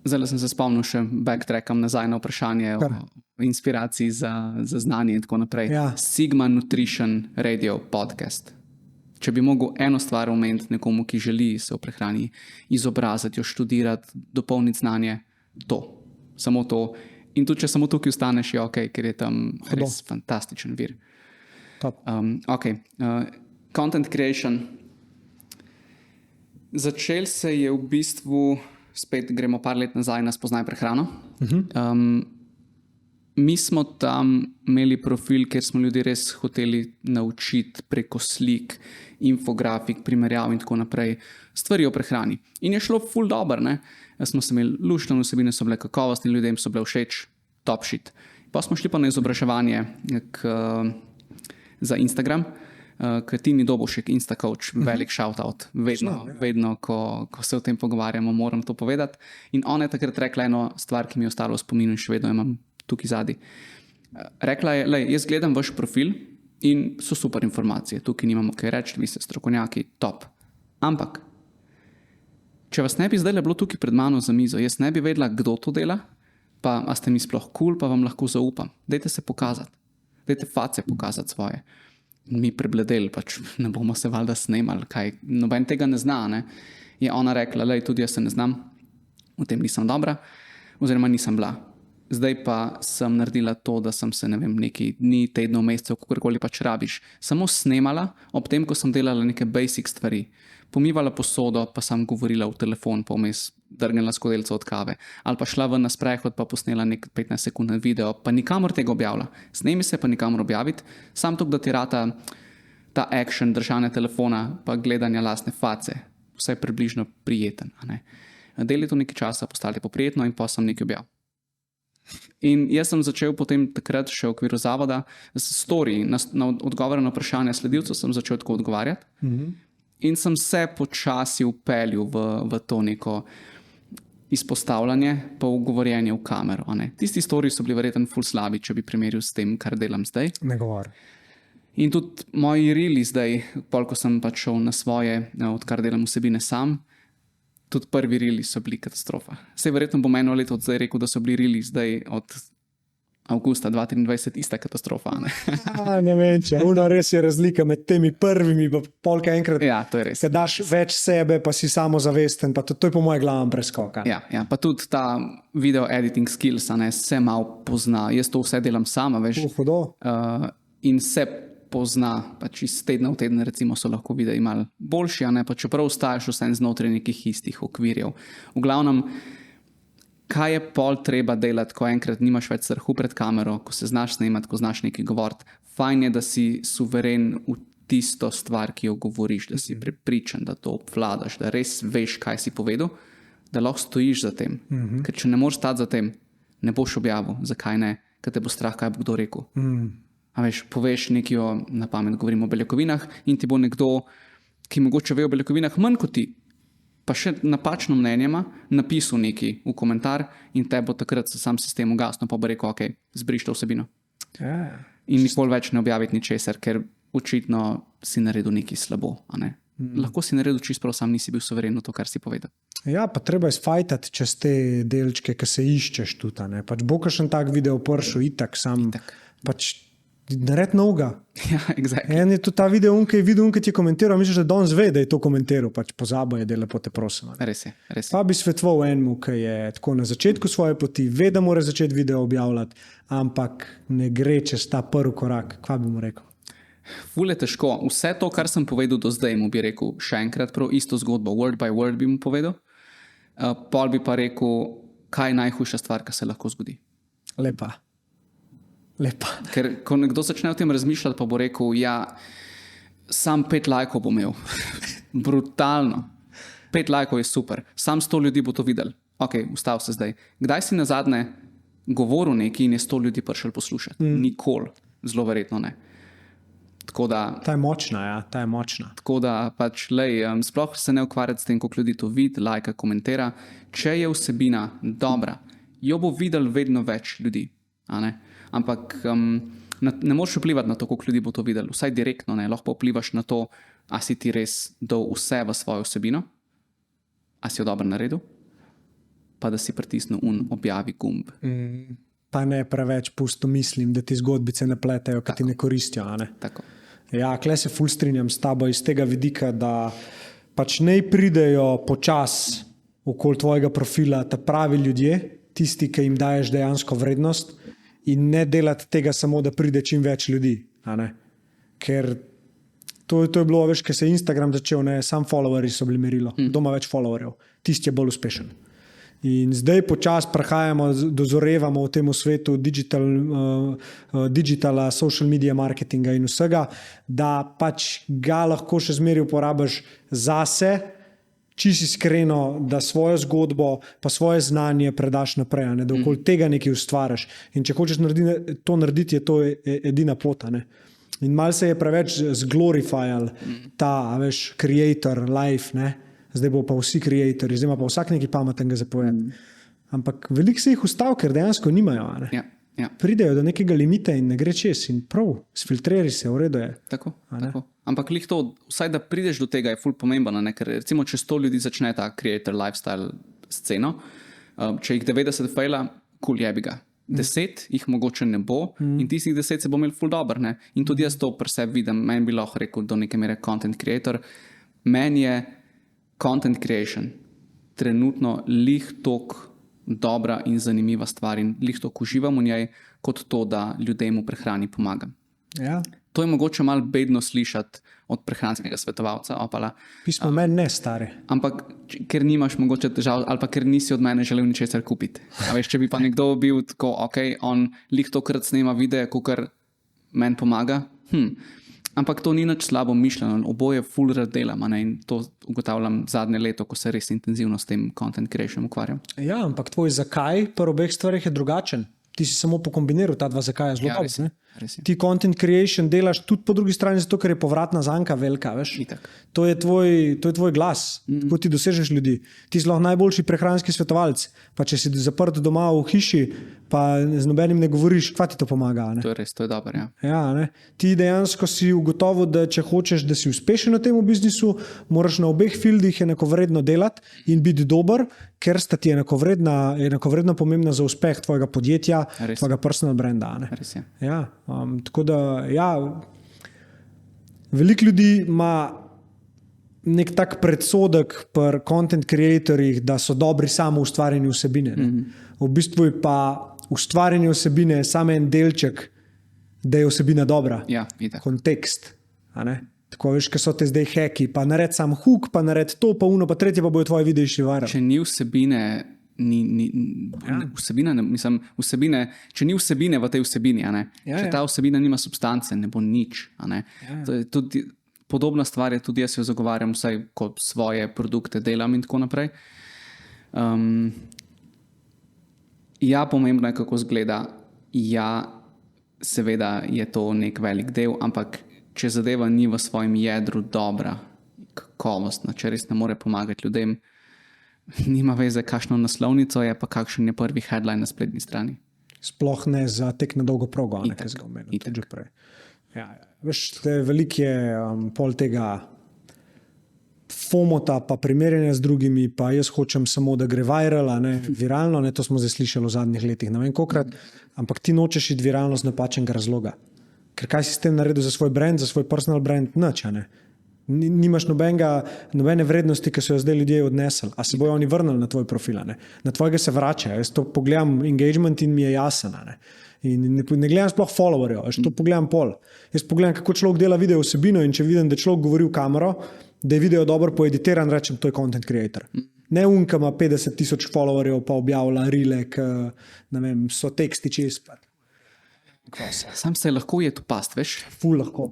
Zdaj sem se spomnil še backtrackam nazaj na vprašanje o inspiraciji za znanje in tako naprej. Ja. Sigma Nutrition Radio podcast. Če bi mogel eno stvar omeniti nekomu, ki želi se v prehrani izobraziti, jo študirati, dopolniti znanje, to. Samo to. In tudi, če samo tukaj ostaneš, je ok, ker je tam res fantastičen vir. Content creation. Začel se je v bistvu, spet gremo par let nazaj na Spoznaj prehrano. Mi smo tam imeli profil, kjer smo ljudi res hoteli naučiti preko slik, infografik, primerjav in tako naprej, stvari o prehrani. In je šlo ful dobro, ne? Smo se imeli luštne vsebine, so bile kakovostne, ljudem so bile všeč, top shit. Pa smo šli pa na izobraževanje za Instagram, k Tini Dobošek, Instacoach, velik shoutout. Vedno ko se o tem pogovarjamo, moram to povedati. In ona je takrat rekla eno stvar, ki mi je ostalo v spominu in še vedno imam tukaj zadaj. Rekla je, lej, jaz gledam vaš profil in so super informacije, tukaj nimamo kaj reči, vi ste strokovnjaki, top. Ampak, če vas ne bi zdaj bilo tukaj pred mano za mizo, jaz ne bi vedela, kdo to dela, pa a ste mi sploh cool, pa vam lahko zaupam. Dajte se pokazati. Dajte face pokazati svoje. Mi prebledeli, pač ne bomo se valjda snemali, kaj, noben tega ne zna, ne. Je ona rekla, lej, tudi jaz se ne znam, v tem nisem dobra, oziroma nisem bila. Zdaj pa sem naredila to, da sem se, ne vem, nekaj dni, tednov, mesecev, kakorkoli pač rabiš, samo snemala, ob tem, ko sem delala neke basic stvari. Pomivala posodo, pa sem govorila v telefon, pa vmes drgnila skodelico od kave. Ali pa šla ven na sprehod, pa posnela nek 15-sekundni video, pa nikamor tega objavila. Snemi se, pa nikamor objaviti, sam to, da ti rata ta action držanja telefona, pa gledanja lastne face, vsaj približno prijeten. Deli to nekaj časa, postali poprijetno in pa sem nekaj objavil. In jaz sem začel potem takrat še v okviru zavoda s story, na odgovore na vprašanja sledilcev sem začel tako odgovarjati. In sem se počasi upeljal v to neko izpostavljanje, pa ugovorjenje v kamero. Tisti story so bili verjetno ful slabi, če bi primerjal s tem, kar delam zdaj. Ne govori. In tudi moji reeli zdaj, ko sem pač šel na svoje, odkar delam vsebine sam, tudi prvi reeli so bili katastrofa. Sej verjetno bom 1 leto od zdaj rekel, da so bili reeli zdaj od avgusta 2023 ista katastrofa. Ne? Ne vem, če res je razlika med temi prvimi, pa polka enkrat. Ja, to je res. Če daš več sebe, pa si samozavesten, pa to je po mojem glavnem preskok. Ja, pa tudi ta video editing skills, se malo pozna. Jaz to vse delam sama, veš. Hudo. In se pozna, pač iz tedna v teden, recimo, so lahko videi malo boljši, pa čeprav ostajaš vse znotraj nekih istih okvirjev. V glavnem, kaj je pol treba delati, ko enkrat nimaš več strahu pred kamero, ko se znaš snemati, ko znaš nekaj govoriti. Fajn je, da si suveren v tisto stvar, ki jo govoriš, da si prepričan, da to obvladaš, da res veš, kaj si povedal, da lahko stojiš za tem. Ker če ne moreš stati za tem, ne boš objavil, zakaj ne, ker te bo strah, kaj bo kdo rekel. A veš, poveš nekaj na pamet, govorimo o beljakovinah in ti bo nekdo, ki mogoče ve o beljakovinah manj kot ti, pa še napačno mnenje ima, napisal nekaj v komentar in te bo takrat sam sistem ugasnil, pa bo rekel, ok, zbriš to vsebino. In nikoli več ne objaviti ničesar, ker očitno si naredil nekaj slabo. Lahko si naredil čisto prav, sam nisi bil suveren v to, kar si povedal. Ja, pa treba je sfajtati čez te delčke, ki se iščeš tudi. Pač bo kakšen tak video pršel, itak sam. Pač nared novega. Ja, exactly. En je tudi ta video, ki je videl, ki ti je komentiral, misliš, da danes ve, da je to komentiral, pač pozabo je, da lepo te prosim. Res je. Pa bi svetoval enemu, ki je tako na začetku svoje poti, ve, da mora začeti video objavljati, ampak ne gre čez ta prvi korak. Kva bi mu rekel? Ful je težko. Vse to, kar sem povedal do zdaj, mu bi rekel še enkrat prav isto zgodbo, word by word bi mu povedal. Pol bi pa rekel, kaj je najhujša stvar, ki se lahko zgodi. Lepa. Ker ko nekdo začne o tem razmišljati, pa bo rekel, ja, sam 5 lajkov bo imel. Brutalno. 5 lajkov je super. Sam 100 ljudi bo to videl. Ok, ustav se zdaj. Kdaj si nazadnje govoril nekaj in je 100 ljudi prišel poslušati? Nikoli. Zelo verjetno ne. Tako da, ta je močna, ja, ta je močna. Tako da pač, sploh se ne ukvarjati s tem, koliko ljudi to vidi, lajka, komentira. Če je vsebina dobra, jo bo videl vedno več ljudi. Ampak ne moreš vplivati na to, koliko ljudi bo to videl. Vsaj direktno ne. Lahko vplivaš na to, a si ti res dal vse v svojo vsebino, a si jo dobro naredil, pa da si pritisnil objavi gumb. Pa ne preveč pusto mislim, da ti zgodbice ne pletajo, ki ti ne koristijo. Tako. Ja, kle se ful strinjam s tabo iz tega vidika, da pač ne pridejo počas okoli tvojega profila ta pravi ljudje, tisti, ki jim daješ dejansko vrednost, in ne delati tega samo, da pride čim več ljudi. Ker to je bilo, veš, ker se je Instagram začel, sam followerji so bili merilo. Kdo ima več followerjev? Tisti je bolj uspešen. In zdaj počasi prehajamo, dozorevamo v tem svetu digitala, social media marketinga in vsega, da pač ga lahko še zmeraj uporabiš zase, čisto iskreno, da svojo zgodbo pa svoje znanje predaš naprej, da okoli tega nekaj ustvariš. In če hočeš to narediti, je to edina pot. In malo se je preveč zglorifajal ta, veš, creator life, zdaj bo pa vsi creatorji, zdaj ima pa vsak nekaj pametnega zapovedati. Ampak veliko se jih ustav, ker dejansko nimajo. Ja. Pridejo do nekega limita in ne gre čez in prav, sfiltreri se, v redu je. Tako. Ampak lih to, vsaj da prideš do tega je ful pomembno, ker recimo, če 100 ljudi začne ta creator lifestyle sceno, če jih 90 fejla, cool jebi ga. 10 jih mogoče ne bo in tistih 10 se bo imel ful dober. In tudi jaz to pri sebi vidim, meni bi lahko rekel do neke mere content creator. Meni je content creation trenutno lih tok dobra in zanimiva stvar in lih tok uživam v njej, kot to, da ljudem v prehrani pomagam. Ja. To je mogoče malo bedno slišati od prehranskega svetovalca. Pismo meni ne stare. Ampak ker nimaš mogoče težav ali pa ker nisi od mene želel ničesar kupiti. A veš, če bi pa nekdo bil tako, ok, on lih tokrat snema videe, kakor meni pomaga. Ampak to ni nič slabo mišljeno, oboje ful rad delam in to ugotavljam zadnje leto, ko se res intenzivno s tem content creation ukvarjam. Ja, ampak tvoj zakaj pri obeh stvarih je drugačen. Ti si samo pokombiniral ta dva zakaja zelo dobro. Ti content creation delaš tudi po drugi strani, zato ker je povratna zanka velika. To je tvoj glas, ko ti dosežeš ljudi. Ti si lahko najboljši prehranski svetovalec. Pa če si zaprt doma v hiši, pa z nobenim ne govoriš, kva ti to pomaga. To je res, to je dobro. Ti dejansko si ugotovil, da če hočeš, da si uspešen v tem biznisu, moraš na obeh fieldih enako vredno delati in biti dober, ker sta ti enakovredno pomembna za uspeh tvojega podjetja, Res. tvojega personal branda. Ne? Res je. Ja, tako da, ja, veliko ljudi ima nek tak predsodek pri content creatorjih, da so dobri samo v ustvarjanju vsebine. V bistvu je pa ustvarjanje vsebine samo en delček, da je vsebina dobra. Ja, itak. Kontekst. A ne? Tako veš, kaj so te zdaj heki, pa nared sam hook, pa nared to, pa uno, pa tretje, pa bojo tvoji videi še viral. Če ni vsebine, če ni vsebine v tej vsebini, a ne? Če ta vsebina nima substance, ne bo nič. A ne? To je tudi podobna stvar, je tudi jaz jo zagovarjam, vsaj kot svoje produkte delam in tako naprej. Ja, pomembno je, kako izgleda. Ja, seveda je to nek velik del, ampak če zadeva ni v svojem jedru dobra, kakovostna, če res ne more pomagati ljudem, nima veze, kakšno naslovnico je, pa kakšen je prvi headline na spletni strani. Sploh ne za tek na dolgo progo, Itak, kaj ga omenil, itak. tudi že prej. Ja, veš, veliko je pol tega fomota, pa primerjanja z drugimi, pa jaz hočem samo, da gre viral, ne, viralno, ne, to smo zdaj slišali v zadnjih letih, ne vem kolikrat, ampak ti nočeš iti viralno z napačnega razloga. Ker kaj si s tem naredil za svoj brand, za svoj personal brand, nič, ne. Nimaš nobene vrednosti, ki so jo zdaj ljudje odnesli. A se bojo oni vrnili na tvoj profil, ne? Na tvojega se vračajo. Jaz to pogledam engagement in mi je jasen. Ne? In ne gledam sploh followerjev, jaz to pogledam pol. Jaz pogledam, kako človek dela video vsebino in če vidim, da človek govori v kamero, da je video dobro poeditiran, rečem, to je content creator. Ne unka ima 50,000 followerjev, pa objavlja rilek, ne vem, so teksti čez. Sam se lahko je tu past, veš? Ful lahko.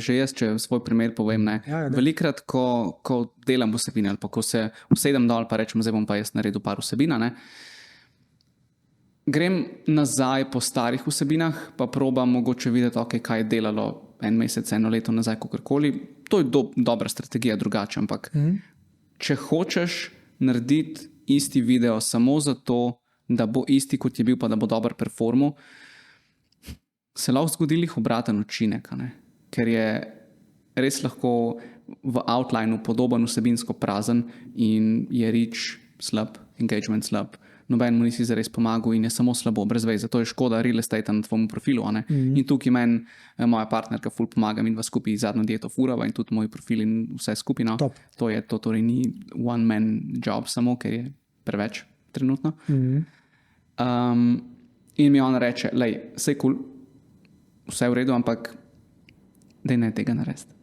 Že jaz, če svoj primer povem, ne. Velikrat, ko delam vsebine ali pa ko se usedem dol, pa rečem, zdaj bom pa jaz naredil par vsebina, ne. Grem nazaj po starih vsebinah, pa probam mogoče videti, okay, kaj je delalo en mesec, eno leto nazaj, kakorkoli. To je dobra strategija, drugače, ampak če hočeš narediti isti video samo zato, da bo isti, kot je bil, pa da bo dober performu, se lahko zgodili obraten učinek, ne? Ker je res lahko v outlineu podoben vsebinsko prazen in je reach slab, engagement slab, noben mu nisi zares pomagal in je samo slabo, brez veze. To je škoda real estate na tvojem profilu. Ne? In tukaj meni moja partnerka ful pomaga in vas skupaj zadnjo dieto furava in tudi moj profil in vse skupaj. No? To torej ni one man job samo, ker je preveč trenutno. In mi ona reče, lej, sej cool, vse je v redu, ampak daj ne tega narediti.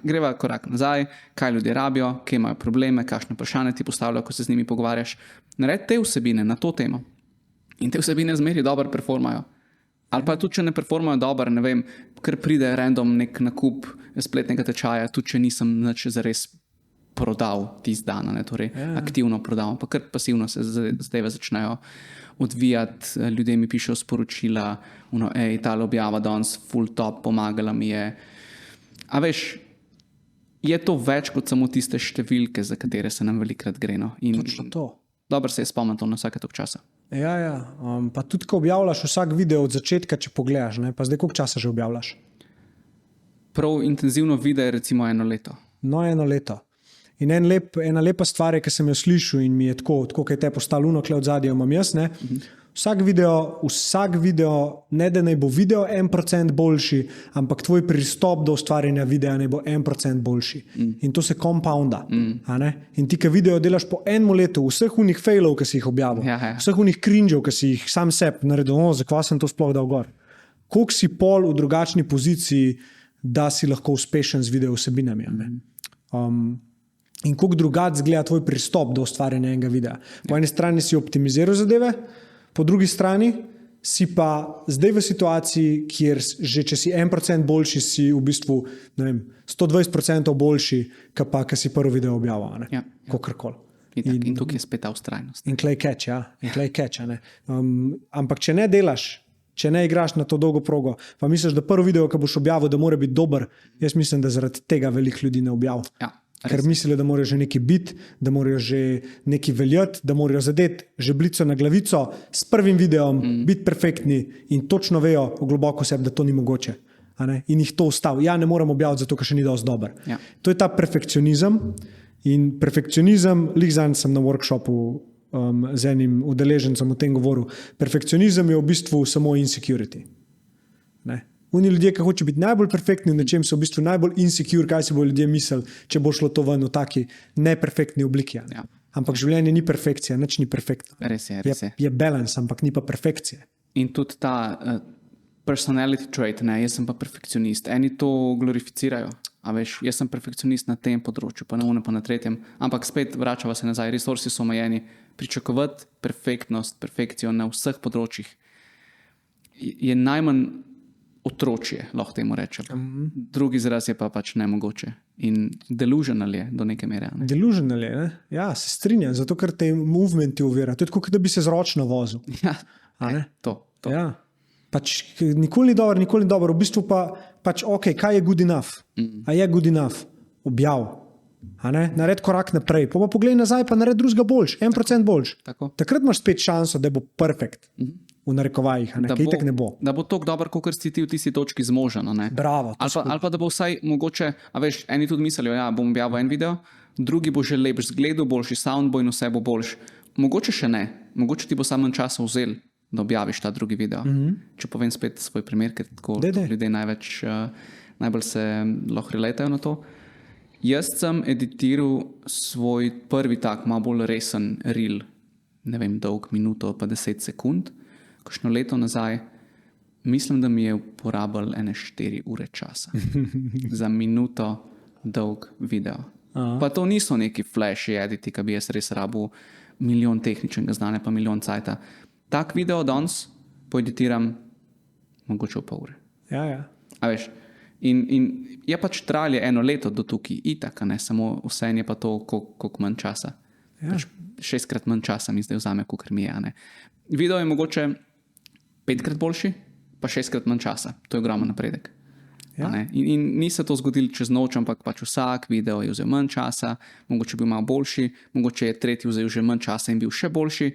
greva korak nazaj, kaj ljudje rabijo, kje imajo probleme, kakšne vprašanja ti postavljajo, ko se z njimi pogovarjaš. Naredi te vsebine na to temo. In te vsebine zmeri dobro performajo. Ali pa tudi, če ne performajo dobro, ne vem, ker pride random nek nakup spletnega tečaja, tudi če nisem nič zares prodal tist dan, ne, torej aktivno prodal, pa kar pasivno se zadeve začnejo odvijati, ljudje mi pišejo sporočila, tale objava danes full top, pomagala mi je. A veš, je to več kot samo tiste številke, za katere se nam velikrat gre. No? Točno to. Dobro se je spomnil to na vsake tok časa. Ja. Pa tudi, ko objavljaš vsak video od začetka, če pogledaš, ne? Pa zdaj koliko časa že objavljaš? Prav intenzivno video je recimo 1 leto. No, 1 leto. In ena lepa stvar je, ki sem jo slišal in mi je tako kaj te postalo unokle od zadnje, imam jaz, ne? Vsak video, ne da naj bo video 1% boljši, ampak tvoj pristop do ustvarjanja videa naj bo 1% boljši. In to se compounda. In ti, ki video delaš po 1 letu, vseh unih failov, ki si jih objavil, vseh unih cringeov, ki si jih sam sebi naredil, zakaj sem to sploh dal gor. Koliko si pol v drugačni poziciji, da si lahko uspešen z video vsebinami. In koliko drugače zgleda tvoj pristop do ustvarjanja enega videa. Po eni strani si optimiziral zadeve, po drugi strani si pa zdaj v situaciji, kjer že če si 1% boljši, si v bistvu, ne vem, 120% boljši, ki si prvi video objavil, kakorkoli. In tukaj je spet ta vztrajnost. In klej catch, ne. Ampak če ne delaš, če ne igraš na to dolgo progo, pa misliš, da prvi video, ki boš objavil, da mora biti dober, jaz mislim, da zaradi tega veliko ljudi ne objavi. Ker mislijo, da morajo že neki biti, da morajo že neki veljati, da morajo zadeti žebljico na glavico s prvim videom, biti perfektni in točno vejo v globoko sebi, da to ni mogoče. In jih to ustavi. Ja, ne moram objaviti, zato ker še ni dosti dober. To je ta perfekcionizem In perfekcionizem, zanj sem na workshopu z enim udeležencem o tem govoril, perfekcionizem je v bistvu samo insecurity. Ne? Oni ljudje, ki hoče biti najbolj perfektni v nečem, so v bistvu najbolj insecure, kaj si bo ljudje mislili, če bo šlo to ven v taki neperfektni obliki. Ne? Ja. Ampak življenje ni perfekcija, nič ni perfektno. Res je. Je balans, ampak ni pa perfekcija. In tudi ta personality trait, ne, jaz sem pa perfekcionist. Eni to glorificirajo. A veš, jaz sem perfekcionist na tem področju, pa na unem, pa na tretjem. Ampak spet vračava se nazaj, resursi so omejeni. Pričakovati perfektnost, perfekcijo na vseh področjih je najmanj otročje, lahko temu rečem. Drugi izraz je pa pač nemogoče. In delusional je do neke mere. Ne? Delusional je, ne? Ja, se strinjam, zato ker te movementi uvira. To je tako, da bi se zročno vozil. Ja, to. Ja. Pač nikoli ni dobro. V bistvu pa pač, ok, kaj je good enough? A je good enough? Objav. Nared korak naprej. Pa poglej nazaj, pa nared drugega boljš, 1% boljš. Takrat imaš spet šanso, da bo perfekt. V narekovajih, kaj tak ne bo. Da bo toliko dobro, kot si ti v tisti točki zmožen. Bravo. Ali pa da bo vsaj mogoče, a veš, eni tudi mislijo, ja, bom objavil en video, drugi bo že lepš zgledal, boljši sound bo in vse bo boljš. Mogoče še ne. Mogoče ti bo samo časa vzel, da objaviš ta drugi video. Če povem spet svoj primer, ker tako ljudje najbolj se lahko relatajo na to. Jaz sem editiral svoj prvi tak, malo bolj resen reel, ne vem, dolg minuto pa 10 sekund, kakšno leto nazaj, mislim, da mi je uporabil 4 ure časa za minuto dolg video. Pa to niso neki flashy editi, ki bi jaz res rabil milijon tehničnega znanja, pa milijon cajta. Tak video danes poeditiram mogoče v pol ure. Ja. A veš, in je pač trajalo 1 leto do tukaj, itak, ne, samo vse je pa to, koliko manj časa. Ja. Pač 6-krat manj časa mi zdaj vzame, kakor mi je. Ne. Video je mogoče 5-krat boljši, pa 6-krat manj časa. To je ogromen napredek. Ja. In ni se to zgodilo čez noč, ampak pač vsak video je vzel manj časa, mogoče bil malo boljši, mogoče je tretji vzel že manj časa in bil še boljši.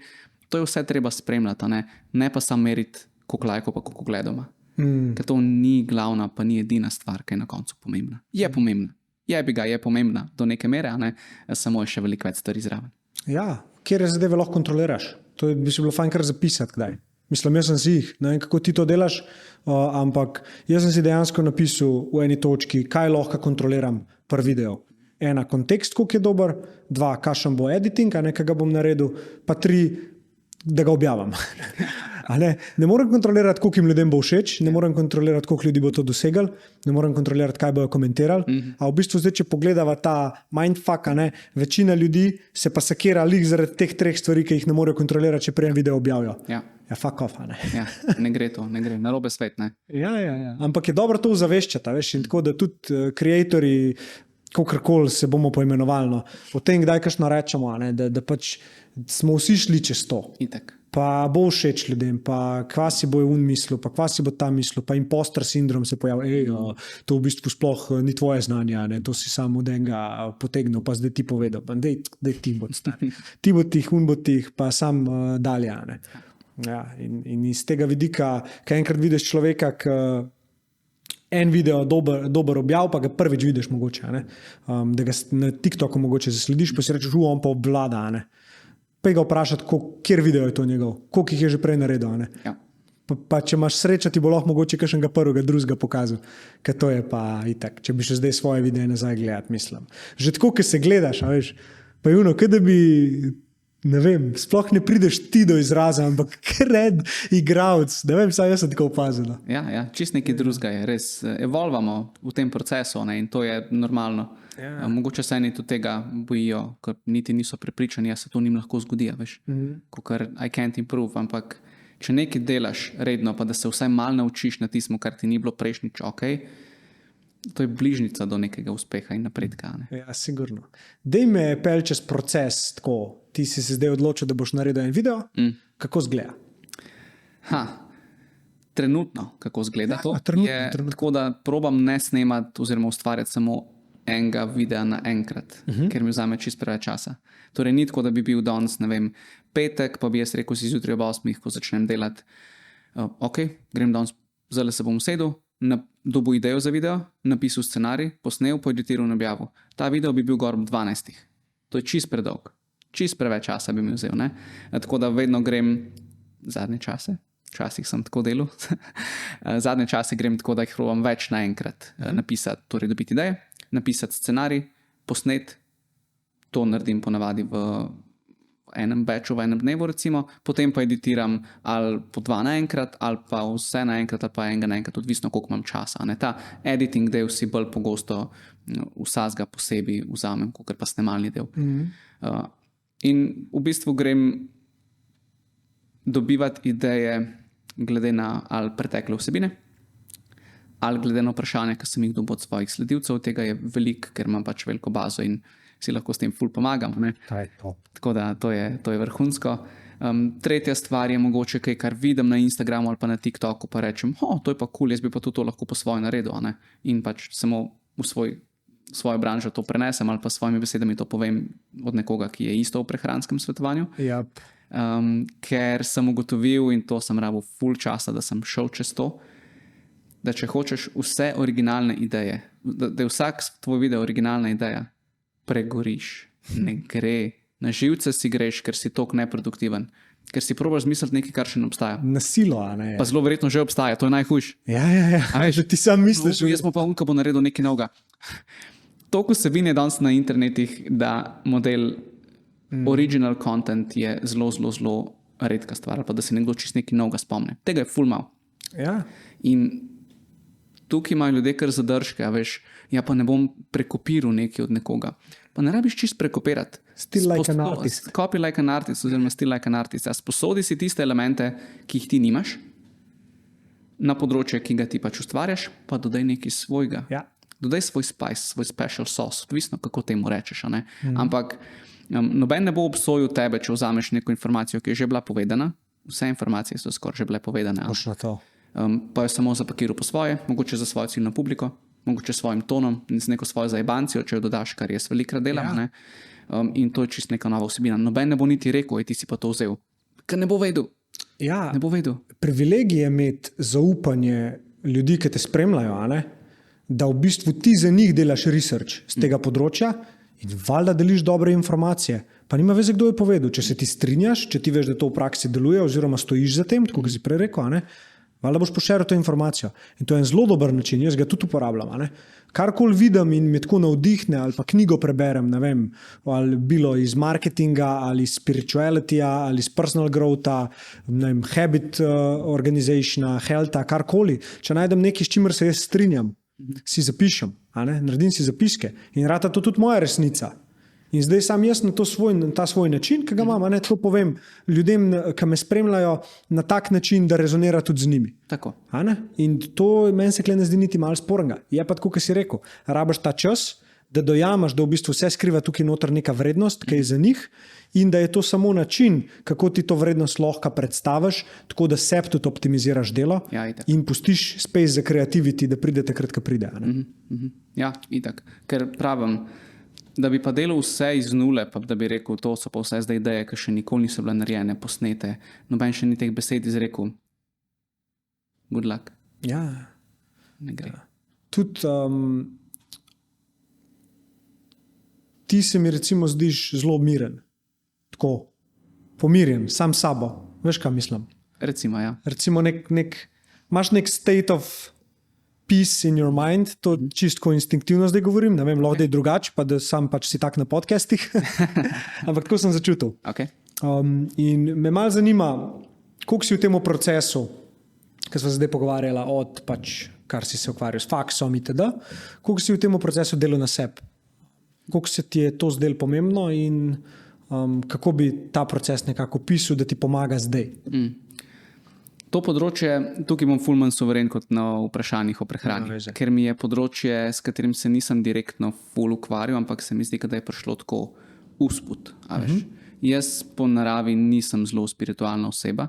To je vse treba spremljati, ne pa samo meriti, koliko lajkov pa koliko gledoma. Ker to ni glavna, pa ni edina stvar, ki je na koncu pomembna. Je pomembna. Je pomembna do neke mere, samo je še veliko več stvari zraven. Ja, kjer zadeve lahko kontroliraš. To bi se bilo fajn kar zapisati kdaj. Mislim, jaz sem si jih, ne vem, kako ti to delaš, ampak jaz sem si dejansko napisal v eni točki, kaj lahko kontroliram per video. 1, kontekst, koliko je dober, 2, kakšen bo editing, kaj ga bom naredil, pa 3, da ga objavim. Ne morem kontrolirati, koliko jim ljudem bo všeč, ne morem kontrolirati, koliko ljudi bo to dosegali, ne morem kontrolirati, kaj bojo komentirali. A v bistvu zdaj, če pogledava ta mindfuck, večina ljudi se pa sakira zaradi teh 3 stvari, ki jih ne morejo kontrolirati, če prej video objavijo. Ja, fuck off. Ne gre to, narobe svet. Ne? Ja. Ampak je dobro to ozaveščati, veš, in tako, da tudi kreatorji, kakorkoli se bomo poimenovali, o tem, kdaj kakšno rečemo, da pač smo vsi šli čez to. Itak. Pa bo všeč ljudem, pa kva si bo un mislil, pa kva si bo ta mislil, pa imposter sindrom se pojavi, to v bistvu sploh ni tvoje znanje, to si samo od enega potegnil, pa zdaj ti povedal, dej ti bo stari. Ti bo tih, un bo tih, pa sam dalje. Ja, in iz tega vidika, kaj enkrat vidiš človeka, en video dober objav, pa ga prvič vidiš mogoče, da ga na TikToku mogoče zaslediš, pa si rečeš, on pa obvlada, pa ga vprašati, kjer video je to njegov, koliko jih je že prej naredil. Ja. Pa če imaš srečo, ti bo lahko mogoče kakšnega prvega, drugega pokazal, ker to je pa itak, če bi še zdaj svoje videe nazaj gledati, mislim. Že tako, ko se gledaš, veš, pa je kaj da bi, ne vem, sploh ne prideš ti do izraza, ampak kred igralec, ne vem, saj jaz sem tako opazil. Ja, čist nekaj drugega je, res evolvamo v tem procesu, in to je normalno. Ja. Mogoče se eni tudi tega bojijo, ker niti niso prepričani, se to njim lahko zgodi, veš, ker I can't improve, ampak če nekaj delaš redno, pa da se vsaj malo naučiš na tismo, kar ti ni bilo prejšnjič, to je bližnica do nekega uspeha in napredka. Ja, sigurno. Dej me pel čez proces, tako, ti si se zdaj odločil, da boš naredil en video, kako zgleda? Trenutno, kako zgleda to, je tako, da probam ne snemati oziroma ustvarjati samo enega videa naenkrat, ker mi vzame čisto preveč časa. Torej, ni tako, da bi bil danes, ne vem, petek, pa bi jaz rekel si zjutraj ob 8, ko začnem delati. Grem danes, zdaj se bom usedel, dobil idejo za video, napisal scenarij, posnel, poeditiral in objavil. Ta video bi bil gor ob 12. To je čist predolg. Čist preveč časa bi mi vzel. Ne? Tako da vedno grem zadnje čase. Včasih sem tako delal. Zadnje čase grem tako, da jih probam več naenkrat napisati, torej dobiti ideje, napisati scenarij, posnet. To naredim ponavadi v enem batchu, v enem dnevu recimo, potem pa editiram ali po 2 naenkrat, ali pa vse naenkrat, ali pa enega naenkrat, odvisno koliko imam časa. Ne? Ta editing del si bolj pogosto vsakega posebej vzamem, kot pa snemalni del. In v bistvu grem dobivati ideje glede na ali pretekle vsebine, ali glede na vprašanja, ki sem jih dobil od svojih sledilcev. Tega je veliko, ker imam pač veliko bazo in si lahko s tem ful pomagam. Ne? Tako da to je vrhunsko. Tretja stvar je mogoče kaj, kar vidim na Instagramu ali pa na TikToku, pa rečem, to je pa cool, jaz bi pa to lahko po svoje naredil. Ne? In pač samo v svojo branžo to prenesem ali pa s svojimi besedami to povem od nekoga, ki je isto v prehranskem svetovanju. Yep. Ker sem ugotovil, in to sem rabil ful časa, da sem šel čez to, da če hočeš vse originalne ideje, da je vsak tvoj video originalna ideja, pregoriš. Ne gre. Na živce si greš, ker si toliko neproduktiven. Ker si probaš zmisliti nekaj, kar še ne obstaja. Na silo, a ne? Pa zelo verjetno že obstaja, to je najhujš. Ja. Že ti sam misliš. Jaz pa unka bo naredil nekaj novega. Toliko vsebin je danes na internetih, da model original content je zelo redka stvar, pa da se nekdo čist nekaj novega spomne. Tega je ful mal. Ja. In tukaj imajo ljudje kar zadržke, a veš, ja pa ne bom prekopiral nekaj od nekoga. Pa ne rabiš čist prekopirati. Still like an artist. Copy like an artist, oziroma still like an artist. Ja, sposodi si tiste elemente, ki jih ti nimaš, na področje, ki ga ti pač ustvarjaš, pa dodaj nekaj svojega. Ja. Dodaj svoj spice, svoj special sauce, odvisno kako temu rečeš. A ne? Ampak noben ne bo obsojil tebe, če vzameš neko informacijo, ki je že bila povedana. Vse informacije so skoraj že bile povedane. Točno to. Pa jo samo zapakiral po svoje, mogoče za svojo ciljno publiko, mogoče s svojim tonom in z neko svojo zajebancijo, če jo dodaš, kar jaz velikrat delam. Ja. In to je čist neka nova vsebina. Noben ne bo niti rekel, ti si pa to vzel. Ker ne bo vedel. Ja, ne bo vedel. Privilegij je imeti zaupanje ljudi, ki te spremljajo, a ne? Da v bistvu ti za njih delaš research z tega področja in valjda deliš dobre informacije. Pa nima veze, kdo je povedal. Če se ti strinjaš, če ti veš, da to v praksi deluje oziroma stojiš za tem, tako kot si prej rekel, a ne? Valjda boš pošeril to informacijo. In to je en zelo dober način, jaz ga tudi uporabljam. A ne? Karkoli vidim in me tako navdihne, ali pa knjigo preberem, ne vem, ali bilo iz marketinga, ali iz spiritualityja, ali iz personal growtha, ne vem, habit organizationa, healtha, karkoli. Če najdem nekaj, s čimer se jaz strinjam, si zapišem, a ne? Naredim si zapiske in rata to tudi moja resnica. In zdaj sam jaz na ta svoj način, ki ga imam, a ne, to povem ljudem, ki me spremljajo na tak način, da rezonira tudi z njimi. Tako. A ne? In to meni se ne zdi niti malo spornega. Je pa tako, kot si rekel, rabaš ta čas, da dojamaš, da v bistvu vse skriva tukaj noter neka vrednost, ki je za njih in da je to samo način, kako ti to vrednost lahko predstaviš, tako da sebi tudi optimiziraš delo in pustiš space za creativity, da pride takrat, ko pride. A ne? Ja, itak. Ker pravim, da bi pa delal vse iz nule, pa da bi rekel, to so pa vse zdaj ideje, ki še nikoli niso bile narejene, posnete, noben še ni teh besed izrekel. Good luck. Ja. Ne gre. Tudi ti se mi recimo zdiš zelo miren, tako pomirjen, sam s sabo. Veš, kaj mislim? Recimo, ja. Recimo imaš nek state of peace in your mind, to čistko instinktivno zdaj govorim, ne vem, lahko da je drugače, pa da sam pač si tak na podcastih, ampak tako sem začutil. Okay. In me malo zanima, koliko si v tem procesu, ki smo se zdaj pogovarjala od pač, kar si se ukvarjal s faksom itd., koliko si v tem procesu delal na sebi, koliko se ti je to zdelo pomembno in kako bi ta proces nekako opisal, da ti pomaga zdaj. To področje, tukaj bom ful manj suveren kot na vprašanjih o prehrani, ker mi je področje, s katerim se nisem direktno ful ukvarjal, ampak se mi zdi, da je prišlo tako usput. Jaz po naravi nisem zelo spiritualna oseba,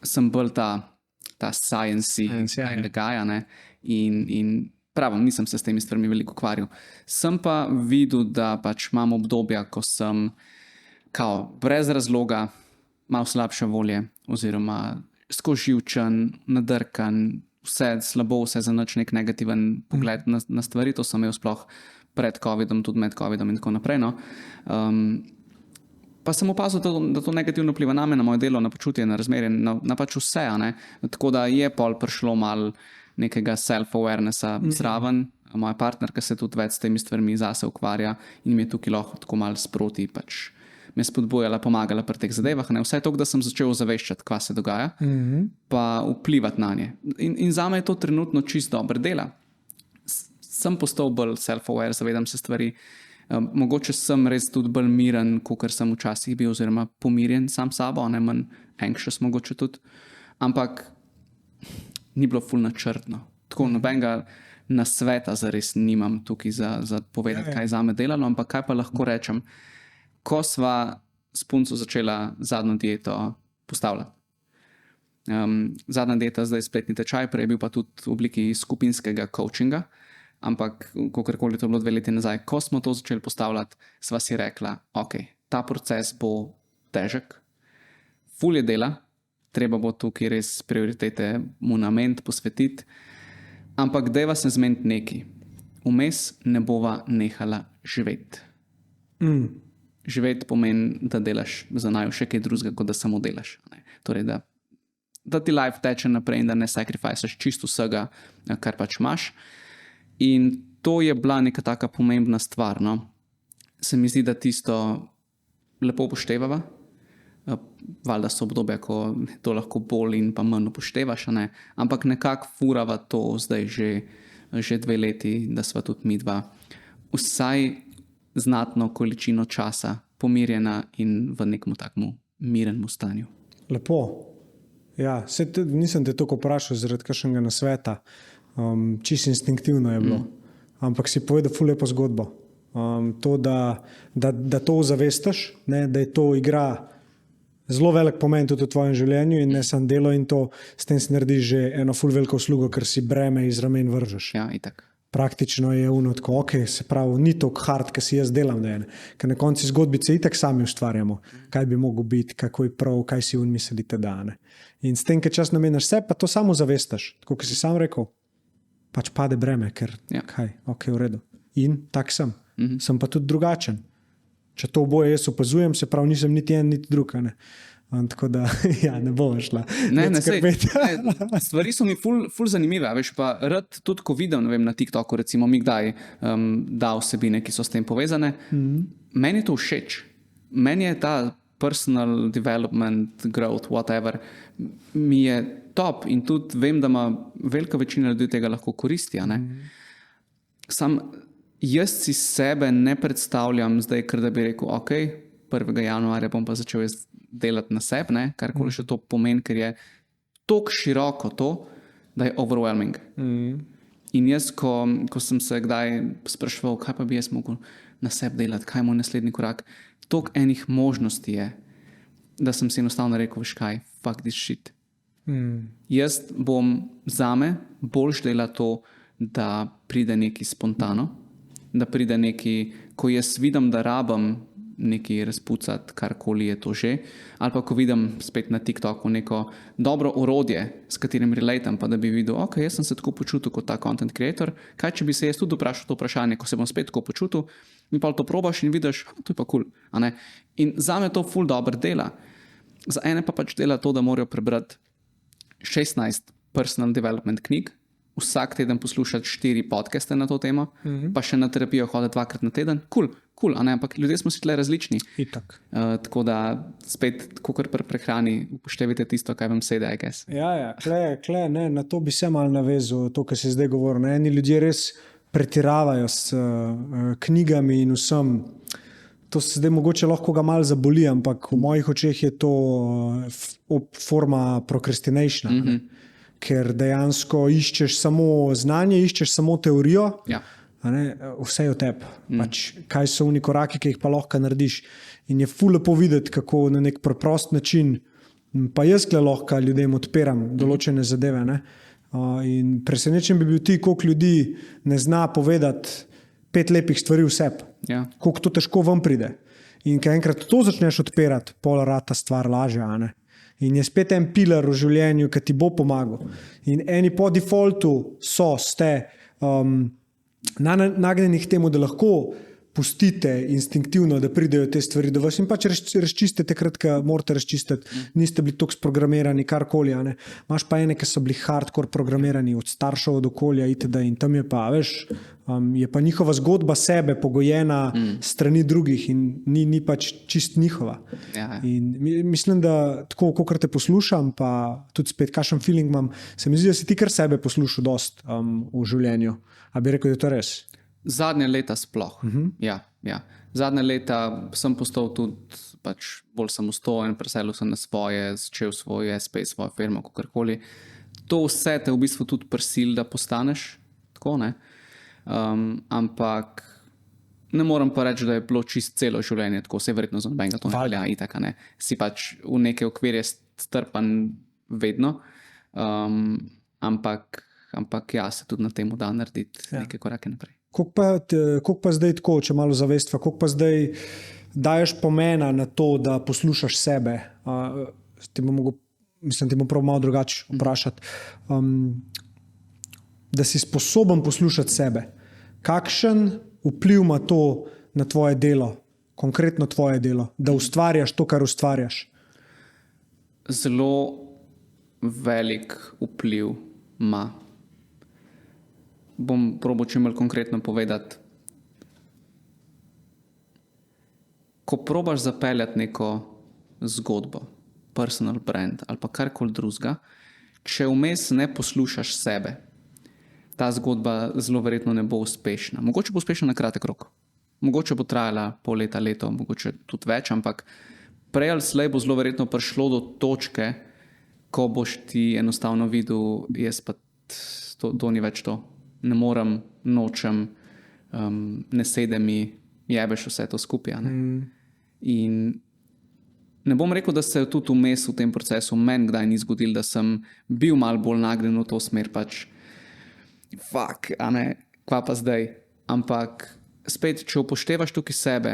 sem bolj ta science kind of guy, in pravim, nisem se s temi stvarmi veliko ukvarjal. Sem pa videl, da pač imam obdobja, ko sem brez razloga malo slabše volje, oziroma skoživčen, nadrkan, vse slabo, vse za nič nek negativen pogled na stvari. To sem imel sploh pred COVID-om, tudi med COVID-om in tako naprej. No. Pa sem opazil, da to negativno vpliva name, na moje delo, na počutje, na razmerje, na pač vse. Tako da je pol prišlo malo nekega self-awarenessa zraven. Moja partnerka se tudi več s temi stvarmi zase ukvarja in mi je tukaj lahko tako malo sproti pač me spodbujala, pomagala pri teh zadevah. Vse to, da sem začel ozaveščati, kaj se dogaja, pa vplivati na nje. In za me je to trenutno čisto dobro dela. Sem postal bolj self-aware, zavedam se stvari. Mogoče sem res tudi bolj miren, kot sem včasih bil, oziroma pomirjen sam sabo, ne manj anxious mogoče tudi. Ampak ni bilo ful načrtno. Tako nobenega nasveta zares nimam tukaj za povedati, kaj je zame delalo, ampak kaj pa lahko rečem. Ko sva s punco začela zadnjo dieto postavljati. Zadnja dieta zdaj je spletni tečaj, prej je bil pa tudi v obliki skupinskega coachinga, ampak kakorkoli to bilo 2 leti nazaj, ko smo to začeli postavljati, sva si rekla, ok, ta proces bo težek, ful je dela, treba bo tukaj res prioritete mu namen posvetiti, ampak dajva se zmeniti nekaj. Vmes ne bova nehala živeti. Živeti pomeni, da delaš za naju še kaj drugega, kot da samo delaš. Torej, da ti life teče naprej in da ne sacrificaš čisto vsega, kar pač imaš. In to je bila neka taka pomembna stvar. No? Se mi zdi, da tisto lepo upoštevava. Valjda so obdobja, ko to lahko bolj in pa manj upoštevaš, ampak nekako furava to zdaj že 2 leti, da sva tudi mi dva vsaj znatno količino časa pomirjena in v nekem takmu mirenemu stanju. Lepo. Ja, nisem te toliko vprašal zaradi kakšnega nasveta. Čisto instinktivno je bilo. Ampak si povedal ful lepo zgodbo. To, da to ozavestaš, da je to igra zelo velik pomen tudi v tvojem življenju in ne samo delo in to, s tem si narediš že eno ful veliko uslugo, ker si breme iz ramen vržeš. Ja, itak. Praktično je tako, ok, se pravi, ni toliko hard, kaj si jaz delam, ker na konci zgodbice itak sami ustvarjamo, kaj bi mogel biti, kako je prav, kaj si mislite dane. In s tem, ker čas namenaš se, pa to samo zavestaš, tako kot si sam rekel, pač pade breme, ker kaj, ok, v redu. In tak sem. Sem pa tudi drugačen. Če to oboje jaz opazujem, se pravi, nisem niti en, niti drug, tako da, ja, ne bova šla. Ne, stvari so mi ful zanimive, veš, pa rad tudi, ko vidim, ne vem, na TikToku, recimo, mi kdaj da vsebine, ki so s tem povezane, meni je to všeč. Meni je ta personal development, growth, whatever, mi je top in tudi vem, da ima velika večina ljudi tega lahko koristi, Sam jaz si sebe ne predstavljam zdaj, ker da bi rekel, ok, 1. januarja bom pa začel delati na sebi, karkoli še to pomeni, ker je toliko široko to, da je overwhelming. In jaz, ko sem se kdaj spraševal, kaj pa bi jaz mogel na sebi delati, kaj je moj naslednji korak, toliko enih možnosti je, da sem si enostavno rekel, veš kaj, fuck this shit. Jaz bom zame boljš dela to, da pride nekaj spontano, da pride nekaj, ko jaz vidim, da rabim nekaj razpucati, karkoli je to že, ali pa ko vidim spet na TikToku neko dobro orodje, s katerim relatam, pa da bi videl, ok, jaz sem se tako počutil kot ta content creator, kaj če bi se jaz tudi vprašal to vprašanje, ko se bom spet tako počutil, in pa to probaš in vidiš, to je pa cool. In zame to ful dobro dela. Za ene pa pač dela to, da morajo prebrati 16 personal development knjig, vsak teden poslušati 4 podcaste na to temo, pa še na terapijo hoditi 2-krat na teden. Cool, ampak ljudje smo si tle različni. Itak. Tako da spet, kakor pri prehrani, upoštevajte tisto, kaj vam sede, I guess. Ja, na to bi se malo navezal, to, kar si zdaj govoril. Eni ljudje res pretiravajo s knjigami in vsem. To se zdaj mogoče lahko ga malo zaboli, ampak v mojih očeh je to forma procrastination. Ker dejansko iščeš samo znanje, iščeš samo teorijo, vse je o tebi. Kaj so oni koraki, ki jih pa lahko narediš. In je ful lepo videti, kako na nek preprost način, pa jaz lahko ljudem odpiram določene zadeve. In presenečen bi bil ti, koliko ljudi ne zna povedati 5 lepih stvari v sebi. Koliko to težko vam pride. In kaj enkrat to začneš odpirati, pol rata stvar lažja, In je spet en pilar v življenju, ki ti bo pomagal. In eni po defaultu ste nagnjeni k temu, da lahko pustite instinktivno, da pridejo te stvari do vas in pač razčistite takrat, ko morate razčistiti. Niste bili toliko sprogramirani, karkoli. Imaš pa ene, ki so bili hardcore programirani od staršev, od okolja itd. In tam je pa, veš, je pa njihova zgodba sebe pogojena strani drugih in ni pač čist njihova. Ja. In mislim, da tako, kot te poslušam, pa tudi spet, kakšen feeling imam, se mi zdi, da si ti kar sebe poslušal dost v življenju. A bi rekel, da je to res? Zadnje leta sploh. Ja. Zadnje leta sem postal tudi pač bolj samostojen, preselil sem na svoje, začel svoj SP, svojo firmo, kakorkoli. To vse te v bistvu tudi prisili, da postaneš tako, ne? Ampak ne morem pa reči, da je bilo čist celo življenje tako, vse verjetno za nobenega to ne velja itak, ne? Si pač v neke okvirje strpan vedno, ampak ja, se tudi na tem da narediti neke korake naprej. Koliko pa zdaj tako, če malo zavestva, koliko pa zdaj daješ pomena na to, da poslušaš sebe? Ti bom prav malo drugače vprašati. Da si sposoben poslušati sebe. Kakšen vpliv ima to na tvoje delo, konkretno tvoje delo, da ustvarjaš to, kar ustvarjaš? Zelo velik vpliv ima. Bom probal čim bolj konkretno povedati. Ko probaš zapeljati neko zgodbo, personal brand ali pa karkoli drugega, če vmes ne poslušaš sebe, ta zgodba zelo verjetno ne bo uspešna. Mogoče bo uspešna na kratek rok. Mogoče bo trajala pol leta, leto, mogoče tudi več, ampak prej ali slej bo zelo verjetno prišlo do točke, ko boš ti enostavno videl, jaz pa to ni več to. Ne morem, nočem, ne sede mi, jebeš vse to skupaj. In ne bom rekel, da se tudi vmes v tem procesu meni kdaj ni zgodil, da sem bil malo bolj nagnjen v to smer, pač fuck, kva pa zdaj. Ampak spet, če upoštevaš tukaj sebe,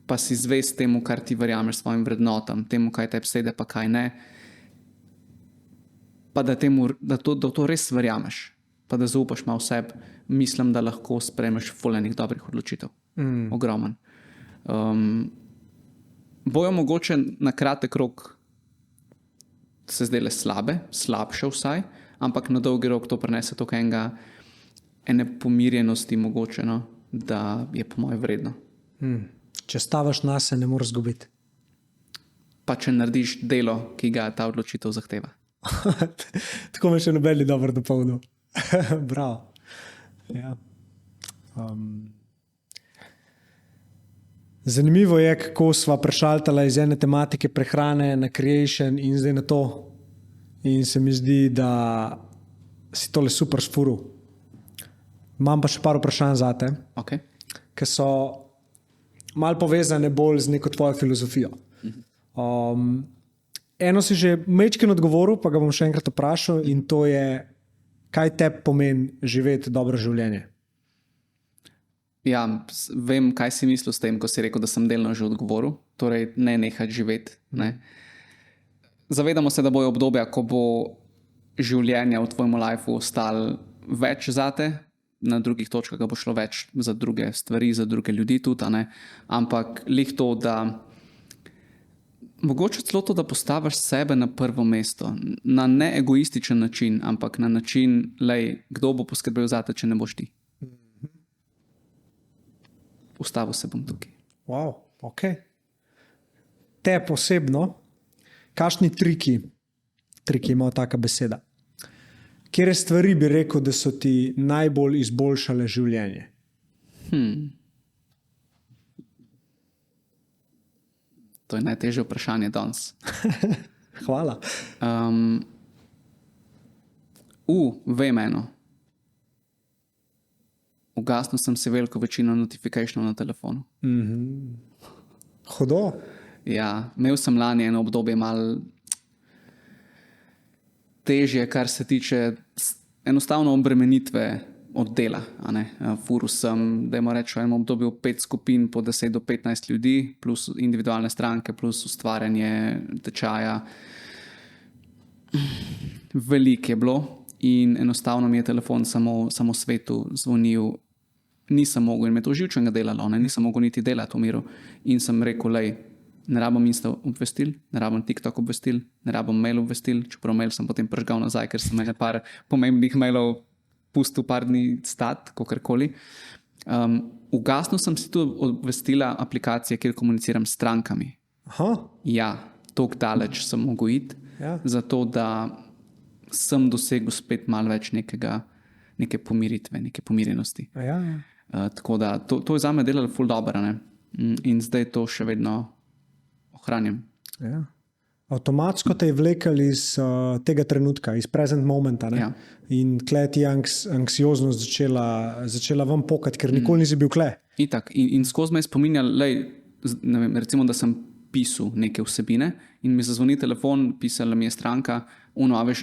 pa si zvest temu, kar ti verjameš, svojim vrednotam, temu, kaj te sede, pa kaj ne, pa da to res verjameš, pa da zaupaš malo v sebi, mislim, da lahko sprejmeš fulejnih dobrih odločitev. Ogromen. Bojo mogoče na kratek rok se zdele slabše vsaj, ampak na dolgi rok to prinese toliko ene pomirjenosti mogoče, no, da je po moje vredno. Če stavaš na se, ne moreš zgubiti. Pa če narediš delo, ki ga ta odločitev zahteva. Tako me še nobeni dobro dopolnil. Bravo. Ja. Zanimivo je, kako sva prešaltala iz ene tematike prehrane na creation in zdaj na to. In se mi zdi, da si tole super sfuril. Imam pa še par vprašanj zate, Okay. ki so malo povezane bolj z neko tvojo filozofijo. Eno si že majčkeno odgovoril, pa ga bom še enkrat vprašal, in to je, kaj tebi pomeni živeti dobro življenje? Ja, vem, kaj si mislil s tem, ko si rekel, da sem delno že odgovoril. Torej, ne nehati živeti. Ne. Zavedamo se, da bojo obdobja, ko bo življenje v tvojem lifeu ostalo več zate, na drugih točkah bo šlo več za druge stvari, za druge ljudi tudi, ne. Ampak lih to, da mogoče celo to, da postaviš sebe na prvo mesto, na neegoističen način, ampak na način, kdo bo poskrbel zate, če ne boš ti. Ustavil se bom tukaj. Wow, ok. Te posebno, kakšni triki ima taka beseda? Kere stvari bi rekel, da so ti najbolj izboljšale življenje? To je najtežje vprašanje danes. Hvala. Vem eno. Ugasnil sem se veliko večino notifikationov na telefonu. Hudo? Ja, imel sem lani eno obdobje malo težje, kar se tiče enostavno obremenitve od dela. Furil sem, dajmo reči, v enem obdobju 5 skupin po 10 do 15 ljudi, plus individualne stranke, plus ustvarjanje tečaja. Veliko je bilo in enostavno mi je telefon samo svetu zvonil nisem mogel in me to živčenega delalo, nisem mogel niti delati v miru. In sem rekel, ne rabim Insta obvestil, ne rabim TikTok obvestil, ne rabim mail obvestil, čeprav mail sem potem prežgal nazaj, ker sem par pomembnih mailov pustil par dni stat, kakorkoli. Ugasnil sem si tudi obvestila aplikacije, kjer komuniciram s strankami. Aha. Ja, toliko daleč sem mogel iti, zato da sem dosegel spet malo več neke pomiritve, neke pomirjenosti. Tako da to je zame delalo ful dobro, ne? In zdaj to še vedno ohranjam. Ja. Avtomatsko te je vlekel iz tega trenutka, iz present momenta. Ja. In tle ti je anksioznost začela vam pokati, ker nikoli nisi bil tle. Itak. In skozi me je spominjal, recimo, da sem pisal neke vsebine in mi zazvoni telefon, pisala mi je stranka,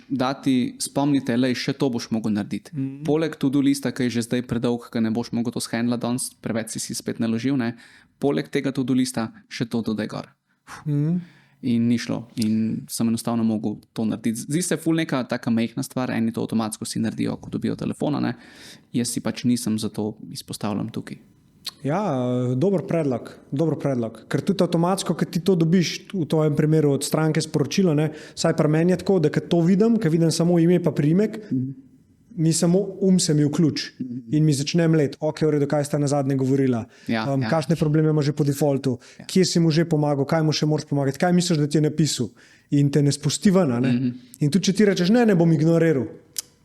da ti spomnite, še to boš mogel narediti. Poleg to-do lista, ki je že zdaj predolg, ki ne boš mogel to shendla danes, preveč si spet naložil, poleg tega to-do lista še to dodaj gor. In ni šlo. In sem enostavno mogel to narediti. Zdi se ful neka taka majhna stvar, eni to avtomatsko si naredijo, ko dobijo telefona, Jaz si pač nisem, zato izpostavljam tukaj. Ja, dober predlog. Ker tudi avtomatsko, kad ti to dobiš, v tvojem primeru od stranke sporočilo, saj pri meni je tako, da kad to vidim, kad vidim samo ime pa priimek, mi samo se mi vključ in mi začne mlet, v redu, kaj sta nazadnje govorila, kakšne probleme ima že po defaultu, kje si mu že pomagal, kaj mu še moraš pomagati, kaj misliš, da ti je napisal in te ne spusti ven. In tudi če ti rečeš, ne bom ignoriral,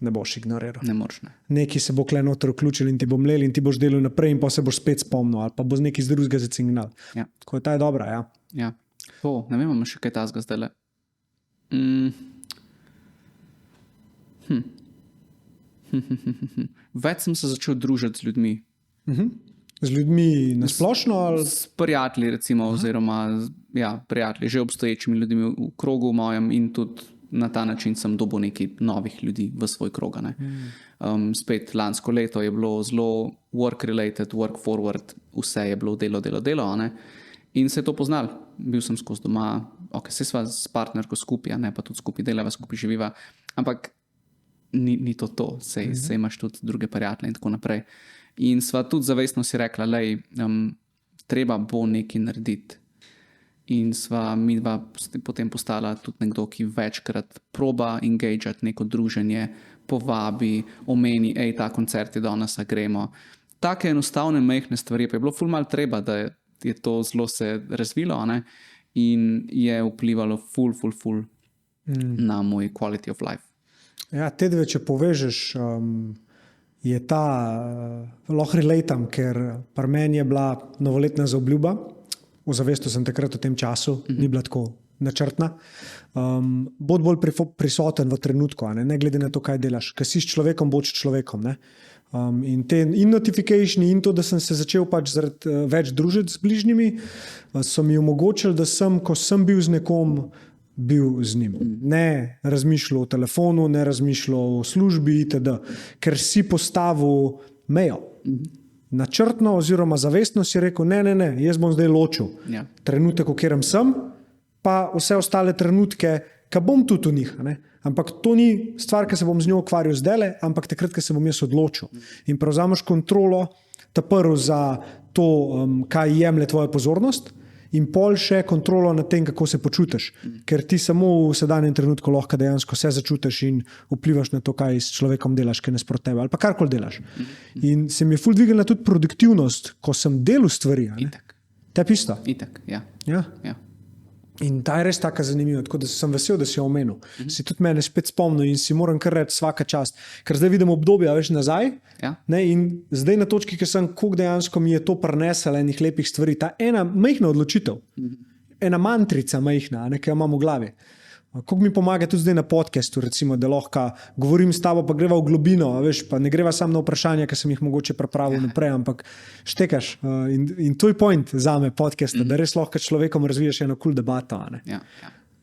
ne boš ignoriral. Ne moreš, ne. Neki se bo kle noter vključil in ti bo mlel in ti boš delal naprej in pa se boš spet spomnil ali pa bo z nekaj z drugega zacignal. Ja. Tako je ta je dobra, ja. Ja. Ne vem, imam še kaj tazga zdajle. Več sem se začel družiti z ljudmi. Z ljudmi nasplošno? Ali? S prijatelji recimo, oziroma prijatelji, že obstoječimi ljudmi v krogu mojem in tudi na ta način sem dobil nekaj novih ljudi v svoj krog. Spet lansko leto je bilo zelo work related, work forward, vse je bilo delo. In se je to poznal. Bil sem skozi doma, se sva s partnerko skupaj, pa tudi skupaj delava, skupaj živiva, ampak ni to, sej imaš tudi druge prijatelje in tako naprej. In sva tudi zavestno si rekla, treba bo nekaj narediti. In sva midva potem postala tudi nekdo, ki večkrat proba engageati neko druženje, povabi, omeni, ta koncert je danes, gremo. Take enostavne, majhne stvari, pa je bilo ful malo treba, da je to zelo se razvilo, in je vplivalo ful na moj quality of life. Ja, te dve, če povežeš, je ta, lahko relatam, ker pri meni je bila novoletna zaobljuba. Ozavestil sem takrat v tem času, ni bila tako načrtna. Bod bolj prisoten v trenutku, ne glede na to, kaj delaš. Ker si s človekom, boč človekom. In te notifikationi in to, da sem se začel pač več družiti z bližnjimi, so mi omogočili, da sem, ko sem bil z nekom, bil z njim. Ne razmišljal o telefonu, ne razmišljal o službi itd. Ker si postavil mejo. Načrtno oziroma zavestno si rekel, ne, jaz bom zdaj ločil trenutek, v katerem sem, pa vse ostale trenutke, ki bom tudi v njih. Ampak to ni stvar, ki se bom z njo ukvarjal zdajle, ampak takrat, ko se bom jaz odločil. In prevzameš kontrolo prvo za to, kaj jemlje tvojo pozornost, in pol še kontrolo nad tem, kako se počutiš. Ker ti samo v sedanjem trenutku lahko dejansko se začutiš in vplivaš na to, kaj s človekom delaš, ki ne sproti tebe, ali pa karkoli delaš. In se mi je ful dvignila tudi produktivnost, ko sem delal stvari. Itak. Tebi isto? Itak, ja. In ta je res taka zanimiva, tako da sem vesel, da si jo omenil. Si tudi mene spet spomnil in si moram kar reči svaka čast. Ker zdaj vidim obdobja več nazaj, in zdaj na točki, ki sem, koliko dejansko mi je to prinesla enih lepih stvari. Ta ena majhna odločitev, ena mantrica majhna, ki jo imam v glavi. Koliko mi pomaga tudi zdaj na podcastu, recimo, da lahko govorim s tabo, pa greva v globino, pa ne greva samo na vprašanja, ki sem jih mogoče pripravil naprej, ampak štekaš. In to je point zame podcasta, da res lahko človekom razvijaš eno cool debato. Ja.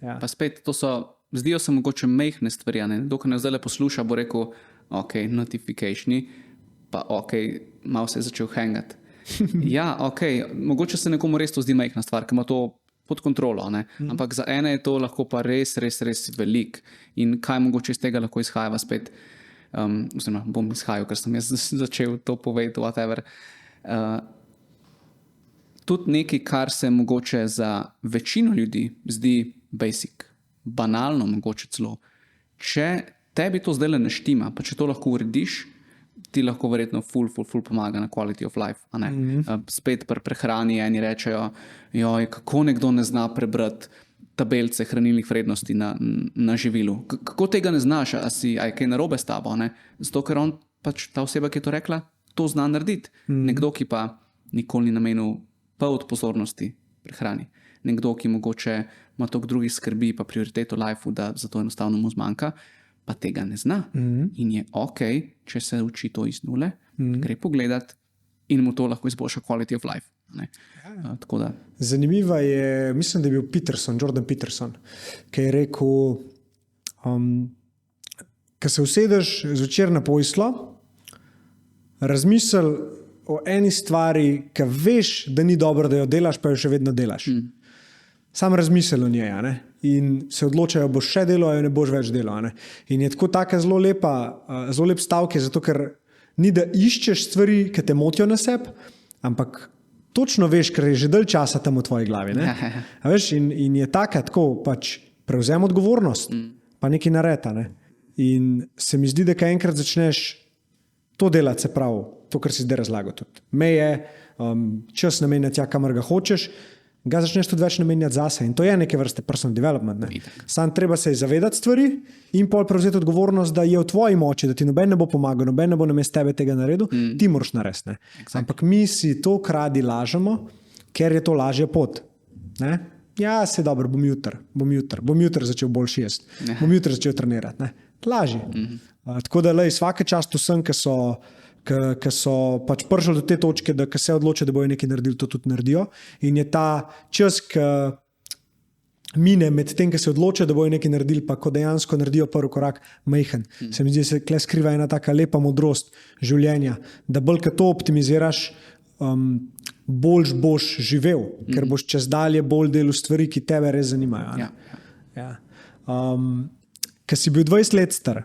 Pa spet, to so, zdijo se mogoče majhne stvari, dokaj nas zdaj posluša, bo rekel, notificationi, pa malo se je začel hangati. Ja, mogoče se nekomu res to zdi majhna stvar, ki ima to pod kontrolo, ampak za ene je to lahko pa res velik. In kaj mogoče iz tega lahko izhaja spet? oziroma bom izhajal, ker sem jaz začel to povedati, whatever. Tudi nekaj, kar se mogoče za večino ljudi zdi basic, banalno mogoče celo. Če tebi to zdaj ne štima, pa če to lahko urediš, ti lahko verjetno ful pomaga na quality of life. A ne? Spet pri prehrani eni rečejo, joj, kako nekdo ne zna prebrati tabelce hranilnih vrednosti na živilu. Kako tega ne znaš, a je kaj narobe s tabo? Ne? Zato, ker on, pač ta oseba, ki je to rekla, to zna narediti. Nekdo, ki pa nikoli ni namenil pol od pozornosti prehrani. Nekdo, ki mogoče ima toliko drugih skrbi pa prioriteto lifeu, da zato enostavno mu zmanjka, pa tega ne zna. In je ok, če se uči to iz nule, gre pogledat in mu to lahko izboljša quality of life. Tako da. Zanimiva je, mislim, da je bil Jordan Peterson, ki je rekel, ko se usedeš zvečer na poslo, razmisel o eni stvari, ki veš, da ni dobro, da jo delaš, pa jo še vedno delaš. Sam razmisel o njej, ne? In se odločajo, boš še delal, ali ne boš več delal. In je tako taka zelo lep stavek, zato ker ni, da iščeš stvari, ki te motijo na sebi, ampak točno veš, ker je že dalj časa tam v tvoji glavi. A veš, in je tako, pač prevzem odgovornost, pa nekaj nareta. Ne? In se mi zdi, da kaj enkrat začneš to delati, se pravi, to, kar si zdaj razlagal tudi. Meje, čas namenjati tja, kamor ga hočeš, ga začneš tudi več namenjati zase. In to je neke vrste personal development. Ne? Sam treba se zavedati stvari in pol prevzeti odgovornost, da je v tvoji moči, da ti noben ne bo pomagal, noben ne bo namesto tebe tega naredil, ti moraš narediti. Exactly. Ampak mi si to kradi lažemo, ker je to lažja pot. Ne? Ja, se dobro, bom jutr začel boljši jesti, bom jutr začel trenirati. Ne? Lažje. Tako da vsake čast vsem, ki so pač prišli do te točke, da se odločijo, da bojo nekaj naredili, to tudi naredijo. In je ta čas, ki mine med tem, ki se odločijo, da bojo nekaj naredili, pa ko dejansko naredijo prvi korak, majhen. Se mi zdi, da se tukaj skriva ena taka lepa modrost življenja, da bolj, ko to optimiziraš, bolj boš živel, ker boš čez dalje bolj delal stvari, ki tebe res zanimajo. Ja. Ko si bil 20 let star,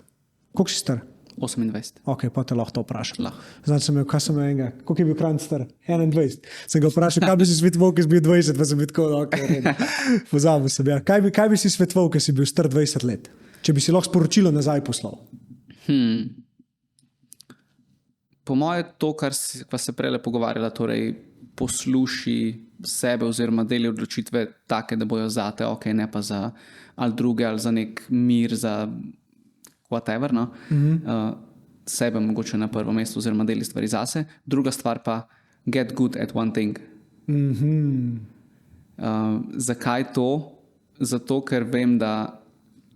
koliko si star? 28. Ok, pa te lahko to vprašam. Znači sem imel, koliko je bil Kranj star? 21. Sem ga vprašal, kaj bi si svetoval, ki si bil 20, pa sem bil tako, ok, pozabil sem. Ja. Kaj bi si svetoval, ki si bil star 20 let? Če bi si lahko sporočilo nazaj poslal? Po moje to, kar se prej pogovarjala, torej posluši sebe oziroma deli odločitve take, da bojo zate, ok, ne pa za ali druge, ali za nek mir, za whatever, no? Sebe mogoče na prvo mesto oziroma deli stvari zase. Druga stvar pa get good at one thing. Zakaj to? Zato, ker vem, da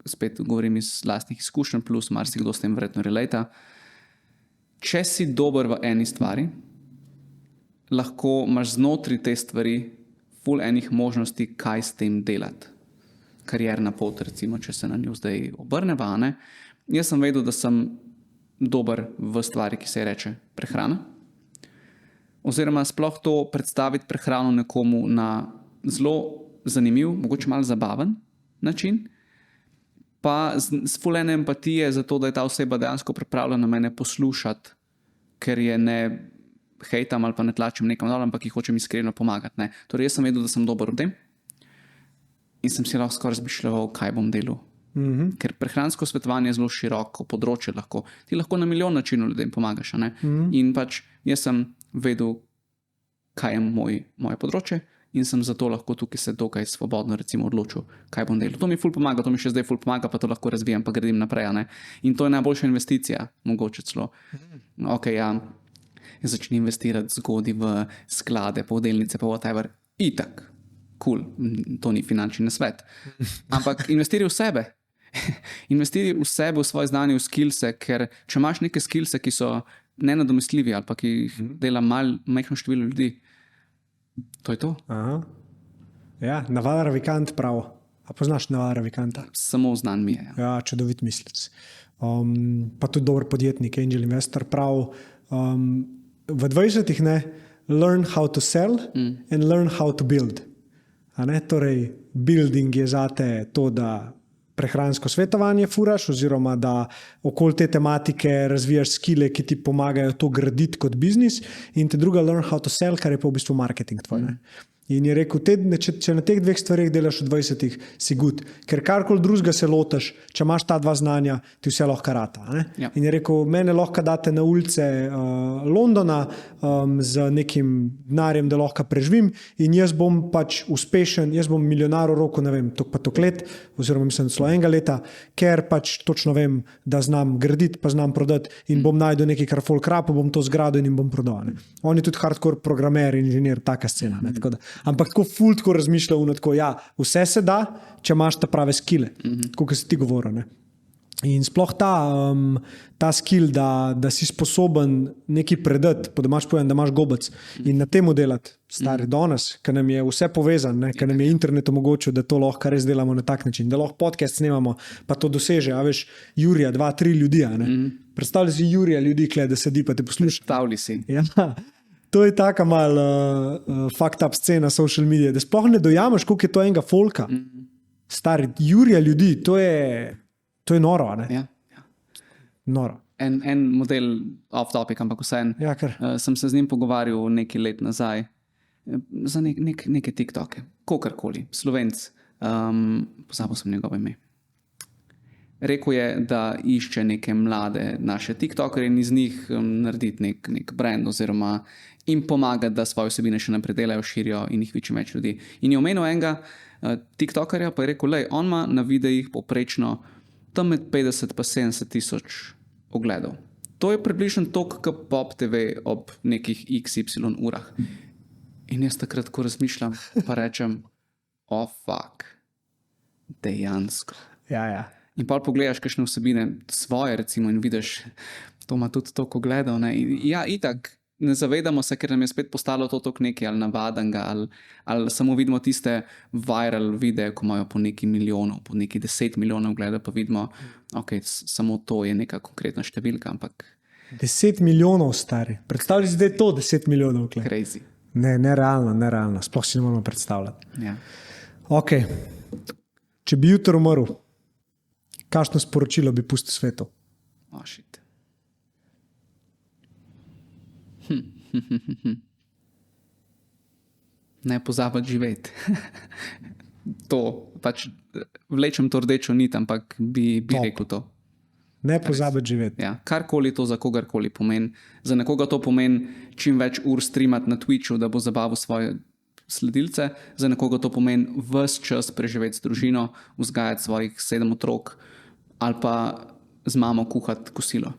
spet govorim iz lastnih izkušenj, plus marsikdo s tem verjetno relata. Če si dober v eni stvari, lahko imaš znotraj te stvari ful enih možnosti, kaj s tem delati. Karierna pot, recimo, če se na njo zdaj obrneva, ne? Jaz sem vedel, da sem dober v stvari, ki se je reče prehrana. Oziroma sploh to predstaviti prehrano nekomu na zelo zanimiv, mogoče malo zabaven način, pa s ful ene empatije za to, da je ta oseba dejansko pripravljena mene poslušati, ker je ne hejtam ali pa ne tlačim nekam dol, ampak jih hočem iskreno pomagati. Ne? Torej jaz sem vedel, da sem dober v tem in sem si lahko skoraj razmišljal, kaj bom delal. Ker prehransko svetovanje je zelo široko področje lahko. Ti lahko na milijon načinov ljudem pomagaš. In pač jaz sem vedel, kaj je moje področje in sem zato lahko tukaj se dokaj svobodno recimo odločil, kaj bom delal. To mi ful pomaga, to mi še zdaj ful pomaga, pa to lahko razvijam, pa gradim naprej. In to je najboljša investicija, mogoče celo. Ok, ja, začni investirati zgodaj v sklade, pa v delnice, pa whatever. Itak, cool, to ni finančni nasvet. Ampak investiraj v sebe. Investiraj v sebe, v svoje znanje, v skillse, ker če imaš neke skillse, ki so nenadomestljivi ali pa ki jih dela majhno število ljudi, to je to. Aha. Ja, Naval Ravikant prav. A poznaš Naval Ravikanta? Samo znan mi je. Ja, čudovit mislec. Pa tudi dober podjetnik, angel investor prav. V 20-ih learn how to sell and learn how to build. Torej, building je zate to, da prehransko svetovanje furaš, oziroma da okoli te tematike razvijaš skile, ki ti pomagajo to graditi kot biznis, in te druga learn how to sell, kar je pa v bistvu marketing tvoj. In je rekel, če na teh dveh stvareh delaš v 20, si good, ker karkoli drugega se lotaš, če imaš ta dva znanja, ti vse lahko rata. Ja. In je rekel, mene lahko date na ulice Londona z nekim denarjem, da lahko preživim, in jaz bom pač uspešen, jaz bom milijonar v roku, ne vem, tok let, oziroma mislim, celo enega leta, ker pač točno vem, da znam graditi, pa znam prodati in bom najdel nekaj, kar folk rapa, bom to zgradil in bom prodal. On je tudi hardcore programer, inženir, taka scena. Tako da, ampak tako ful tako razmišlja, tako, ja, vse se da, če imaš ta prave skile, tako kot si ti govoril. In sploh ta skill, da si sposoben nekaj predati, da imaš gobec in na tem delati, stari danes, ker nam je vse povezano, ker nam je internet omogočil, da to lahko res delamo na tak način, da lahko podcast snemamo, pa to doseže, a veš, Jurija, 2-3 ljudi. Predstavljaj si Jurija ljudi, da sedi pa te posluša. Predstavljaj si. Ja. To je taka mal fucked up scena social media, da sploh ne dojameš, koliko je to enega folka. Stari, Jurija ljudi, to je noro, ne? Ja. Noro. En model off topic, ampak vseeno. Ja, sem se z njim pogovarjal nekaj let nazaj za neke TikToke, kogarkoli, Slovenc, pozabil sem njegovo ime. Rekel je, da išče neke mlade naše TikTokerje in iz njih narediti nek brand oziroma jim pomagati, da svoje vsebine še naprej delajo, širijo in jih čim več ljudi. In je omenil enega TikTokerja, pa je rekel, lej, on ima na videih poprečno tam med 50 pa 70 tisoč ogledov. To je približno toliko, kot Pop TV ob nekih XY urah. In jaz takrat, ko razmišljam, pa rečem, oh fuck, dejansko. Ja. In pa pogledaš kakšne vsebine svoje, recimo, in vidiš, to ima tudi toliko gledal. Ja, itak, ne zavedamo se, ker nam je spet postalo to toliko nekaj ali navadenega, ali samo vidimo tiste viral videe, ko imajo po nekaj milijonov, po nekaj 10 milijonov gleda, pa vidimo, ok, samo to je neka konkretna številka, ampak 10 milijonov, stari. Predstavljaj si, da je to 10 milijonov. Crazy. Nerealno. Sploh si ne moramo predstavljati. Ja. Ok. Če bi jutro umrl, kakšno sporočilo bi pustil svetu? Oh, shit. Ne pozabiti živeti. To, pač vlečem to rdečo nit, ampak bi rekel to. Ne pozabiti živeti. Ja, karkoli to za kogarkoli pomeni. Za nekoga to pomeni čim več ur streamati na Twitchu, da bo zabavil svoje sledilce. Za nekoga to pomeni ves čas preživeti s družino, vzgajati svojih 7 otrok ali pa z mamo kuhati kosilo.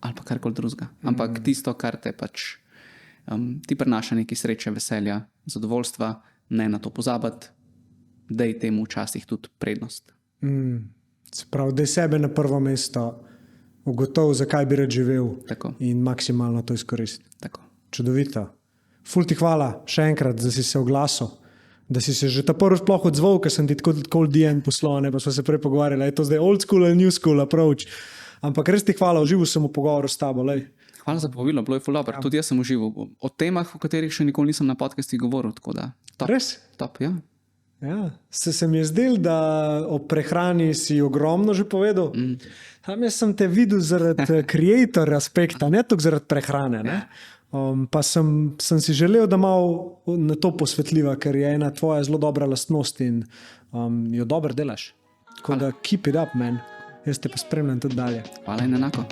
Ali pa karkoli drugega. Ampak tisto, kar te pač ti prinaša nekaj sreče, veselja, zadovoljstva, ne na to pozabiti, daj temu včasih tudi prednost. Se pravi, daj sebe na prvo mesto, ugotovi, zakaj bi rad živel. Tako. In maksimalno to izkoristi. Tako. Čudovito. Ful ti hvala še enkrat, da si se oglasil, da si se že ta prvi sploh odzval, ker sem ti tako DM poslal, pa smo se prej pogovarjali, je to zdaj old school ali new school approach. Ampak res ti hvala, užival sem v pogovoru s tabo. Lej. Hvala za povabilo, bilo je ful dobro. Tudi jaz sem užival o temah, o katerih še nikoli nisem na podcastih govoril, tako da top. Res? Top, ja. Ja, se mi je zdel, da o prehrani si ogromno že povedal. Jaz sem te videl zaradi creator aspekta, ne toliko zaradi prehrane. Ne? Pa sem si želel, da malo na to posvetljiva, ker je ena tvoja zelo dobra lastnost in jo dobro delaš. Tako da keep it up, man. Jaz te pa spremljam tudi dalje. Hvala in enako.